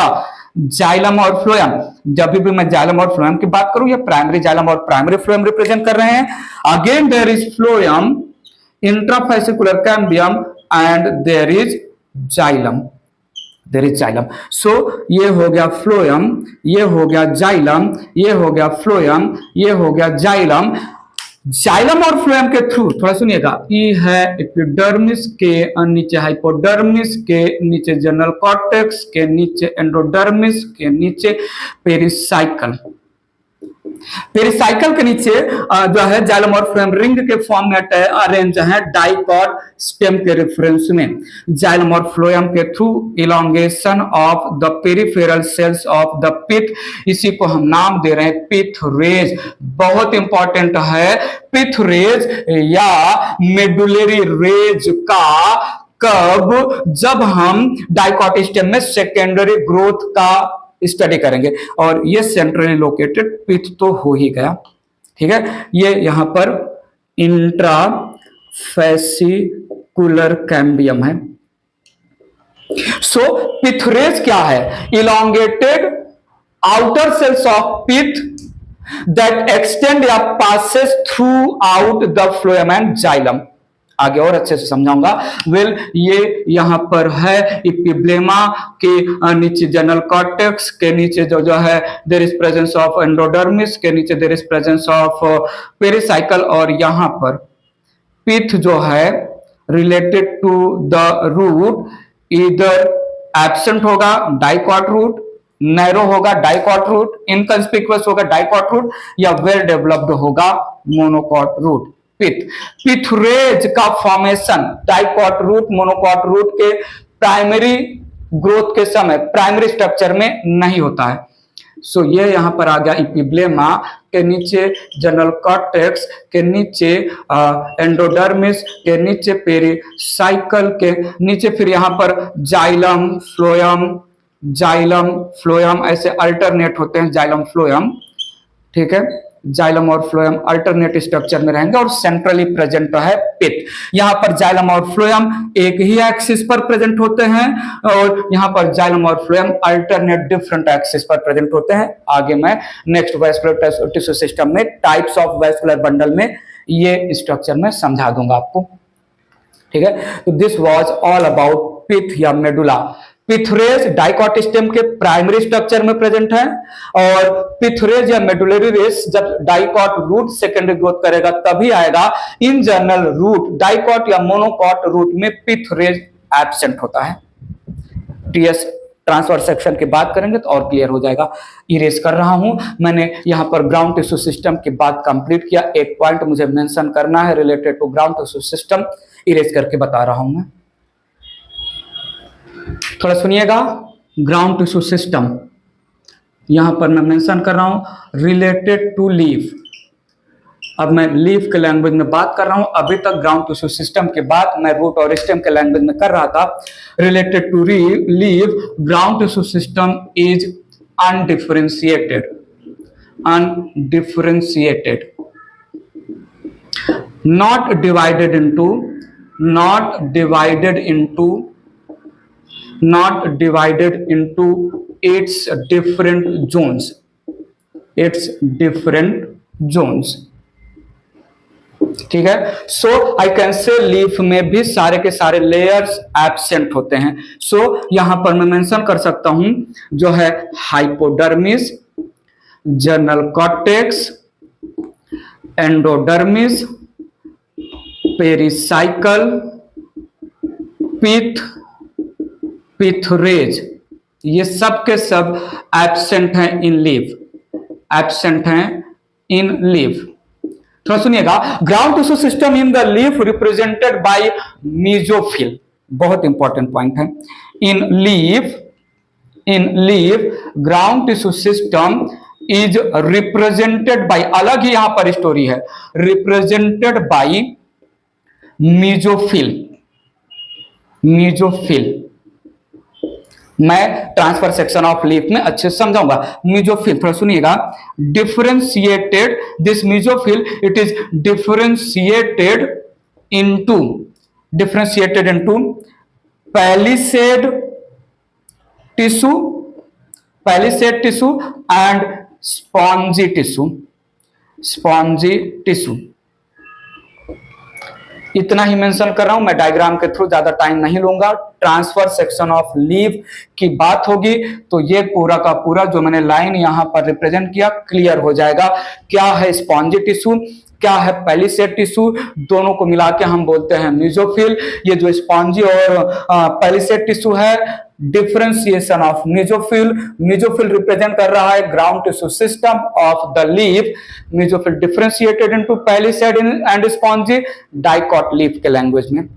जाइलम और फ्लोएम। जब भी मैं जाइलम और फ्लोएम की बात करूं, ये प्राइमरी जाइलम और प्राइमरी फ्लोएम रिप्रेजेंट कर रहे हैं। Again there is phloem, intrafascicular cambium and there is xylem, there is xylem. So ये हो गया फ्लोएम, ये हो गया जाइलम, ये हो गया फ्लोएम, ये हो गया जाइलम। जाइलम और फ्लोएम के थ्रू थोड़ा सुनिएगा, ई है एपिडर्मिस के नीचे हाइपोडर्मिस के नीचे जनरल कॉर्टेक्स के नीचे एंडोडर्मिस के नीचे पेरिसाइकल, पेरिसाइकल के नीचे जो है जाइलम और फ्लोएम रिंग के फॉर्म में अरेंज है डाइकॉट स्टेम के रेफरेंस में। जाइलम और फ्लोएम के through elongation of the peripheral cells of the pith, इसी को हम नाम दे रहे हैं पिथ रेज। बहुत इंपॉर्टेंट है पिथ रेज या मेडुलरी रेज का कब, जब हम डाइकॉट स्टेम में सेकेंडरी ग्रोथ का स्टडी करेंगे। और ये सेंट्रली लोकेटेड पिथ तो हो ही गया, ठीक है। ये यहां पर इंट्राफेसिकुलर कैम्बियम है। सो पिथरेज क्या है? Elongated outer cells of pith that extend या passes throughout the phloem and xylem. आगे और अच्छे से समझाऊंगा। वेल ये यहां पर है इपिब्लेमा के नीचे जनरल कॉर्टेक्स के नीचे जो है there is presence of endodermis के नीचे there is presence of pericycle, और यहां पर पिथ जो है रिलेटेड टू द रूट इधर एब्सेंट होगा डाइकॉट रूट, नैरो होगा डाइकॉट रूट, इनकंस्पिकुअस होगा डाइकॉट रूट, या वेल डेवलप्ड होगा मोनोकॉट रूट। पिथरेज का formation dicot root monocot root के प्राइमरी ग्रोथ के समय प्राइमरी स्ट्रक्चर में नहीं होता है। सो ये यहां पर आ गया इपिब्लेमा के नीचे जनरल कॉर्टेक्स के नीचे एंडोडर्मिस के नीचे पेरिसाइकल के नीचे, फिर यहां पर जाइलम फ्लोएम ऐसे अल्टरनेट होते हैं, जाइलम फ्लोएम, ठीक है। जाइलम और फ्लोएम अल्टरनेट स्ट्रक्चर में रहेंगे और सेंट्रली प्रेजेंट है पिथ। यहां पर जाइलम और फ्लोएम एक ही एक्सिस पर प्रेजेंट होते हैं और यहां पर जाइलम और फ्लोएम अल्टरनेट डिफरेंट एक्सिस पर प्रेजेंट होते हैं। आगे मैं नेक्स्ट वैस्कुलर टिश्यू सिस्टम में टाइप्स ऑफ वैस्कुलर बंडल में ये स्ट्रक्चर में समझा दूंगा आपको, ठीक है। तो दिस वाज ऑल अबाउट पिथ या मेडुला। पिथरेज डाइकॉट स्टेम के प्राइमरी स्ट्रक्चर में प्रेजेंट है, और पिथरेज या मेडुलरी रेस जब डाइकॉट रूट सेकेंडरी ग्रोथ करेगा तभी आएगा। इन जनरल रूट डाइकॉट या मोनोकॉट रूट में पिथरेज एब्सेंट होता है। टीएस ट्रांसफर सेक्शन की बात करेंगे तो और क्लियर हो जाएगा। इरेज कर रहा हूं मैंने यहां पर ग्राउंड टिश्यू सिस्टम की बात कंप्लीट किया। एक पॉइंट मुझे मेंशन करना है related to ground tissue system, erase करके बता रहा हूं मैं, थोड़ा सुनिएगा। ग्राउंड टिश्यू सिस्टम यहां पर मैं मेंशन कर रहा हूं रिलेटेड टू लीफ। अब मैं लीफ के लैंग्वेज में बात कर रहा हूं, अभी तक ग्राउंड टिश्यू सिस्टम के बाद मैं रूट और स्टेम के लैंग्वेज में कर रहा था। Related to leaf ground tissue system is undifferentiated, not divided into its different zones, ठीक है। सो आई कैन से लीफ में भी सारे के सारे लेयर्स एब्सेंट होते हैं। सो यहां पर मैं मेंशन कर सकता हूं जो है hypodermis, general cortex, endodermis, pericycle, pith rays, ये सब के सब एब्सेंट हैं इन लीफ। एब्सेंट हैं इन लीफ। थोड़ा सुनिएगा, ground tissue system in the leaf represented by mesophyll, बहुत इंपॉर्टेंट पॉइंट है। इन leaf ground tissue system is represented by, अलग ही यहां पर स्टोरी है, रिप्रेजेंटेड बाय मीजोफिल। मैं ट्रांसफर सेक्शन ऑफ लीफ में अच्छे से समझाऊंगा। मीजोफिल, थोड़ा सुनिएगा, differentiated, this mesophyll it is differentiated into palisade tissue and spongy tissue. इतना ही मेंशन कर रहा हूं मैं, डायग्राम के थ्रू ज्यादा टाइम नहीं लूंगा। ट्रांसफर सेक्शन ऑफ लीफ की बात होगी तो ये पूरा का पूरा जो मैंने लाइन यहां पर रिप्रेजेंट किया क्लियर हो जाएगा। क्या है स्पॉन्जी टिश्यू, क्या है पैलिसेड टिश्यू, दोनों को मिला के हम बोलते हैं मीजोफिल। ये जो स्पॉन्जी और पैलिसेड टिश्यू है, डिफरेंशिएशन ऑफ मीजोफिल रिप्रेजेंट कर रहा है ground tissue system of the leaf. Mesophyll differentiated into palisade and spongy, dicot leaf के लैंग्वेज में।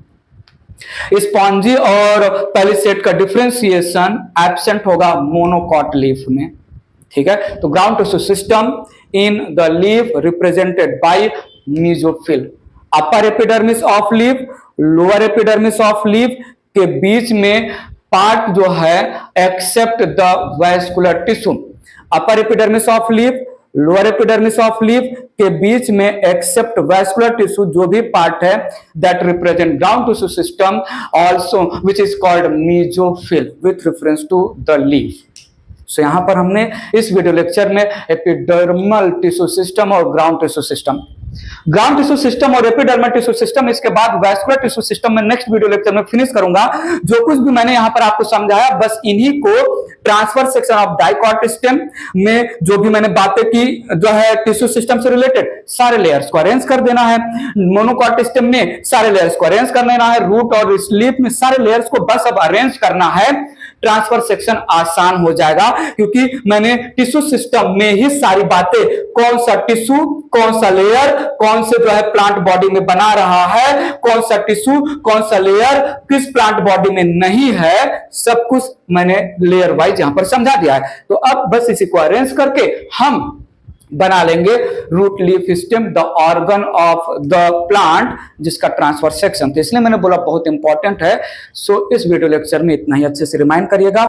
स्पॉन्जी और पैलिसेड का डिफरेंशिएशन एब्सेंट होगा मोनोकॉट लीफ में, ठीक है। तो ground tissue system in the leaf represented by mesophyll. Upper epidermis of leaf, lower epidermis of leaf के बीच में पार्ट जो है accept the vascular tissue. Upper epidermis of leaf, lower epidermis of leaf के बीच में एक्सेप्ट वैस्कुलर टिश्यू जो भी part है that represent ground tissue system also which is called mesophyll with reference to the leaf. So यहां पर हमने इस video lecture में एपिडर्मल टिश्यू सिस्टम और ग्राउंड टिश्यू सिस्टम और एपिडर्मल टिश्यू सिस्टम, इसके बाद वैस्कुलर टिश्यू सिस्टम में नेक्स्ट वीडियो लेक्चर में फिनिश करूंगा। जो कुछ भी मैंने यहां पर आपको समझाया बस इन्हीं को transfer section of dicot stem में जो भी मैंने बातें की जो है टिश्यू सिस्टम से रिलेटेड सारे लेयर्स को अरेंज कर देना है। मोनोकॉट स्टेम में सारे लेयर्स को अरेंज कर देना है। रूट और लीफ में सारे लेयर्स को बस अब अरेंज करना है। ट्रांसफर सेक्शन आसान हो जाएगा क्योंकि मैंने टिश्यू सिस्टम में ही सारी बातें, कौन सा टिश्यू, कौन सा लेयर, कौन से जो है प्लांट बॉडी में बना रहा है, कौन सा टिश्यू, कौन सा लेयर किस प्लांट बॉडी में नहीं है, सब कुछ मैंने लेयर वाइज यहां पर समझा दिया है। तो अब बस इसी को अरेंज करके हम बना लेंगे root leaf stem, the organ of the plant, जिसका ट्रांसफर सेक्शन। तो इसलिए मैंने बोला बहुत इंपॉर्टेंट है। सो इस वीडियो लेक्चर में इतना ही, अच्छे से रिमाइंड करिएगा।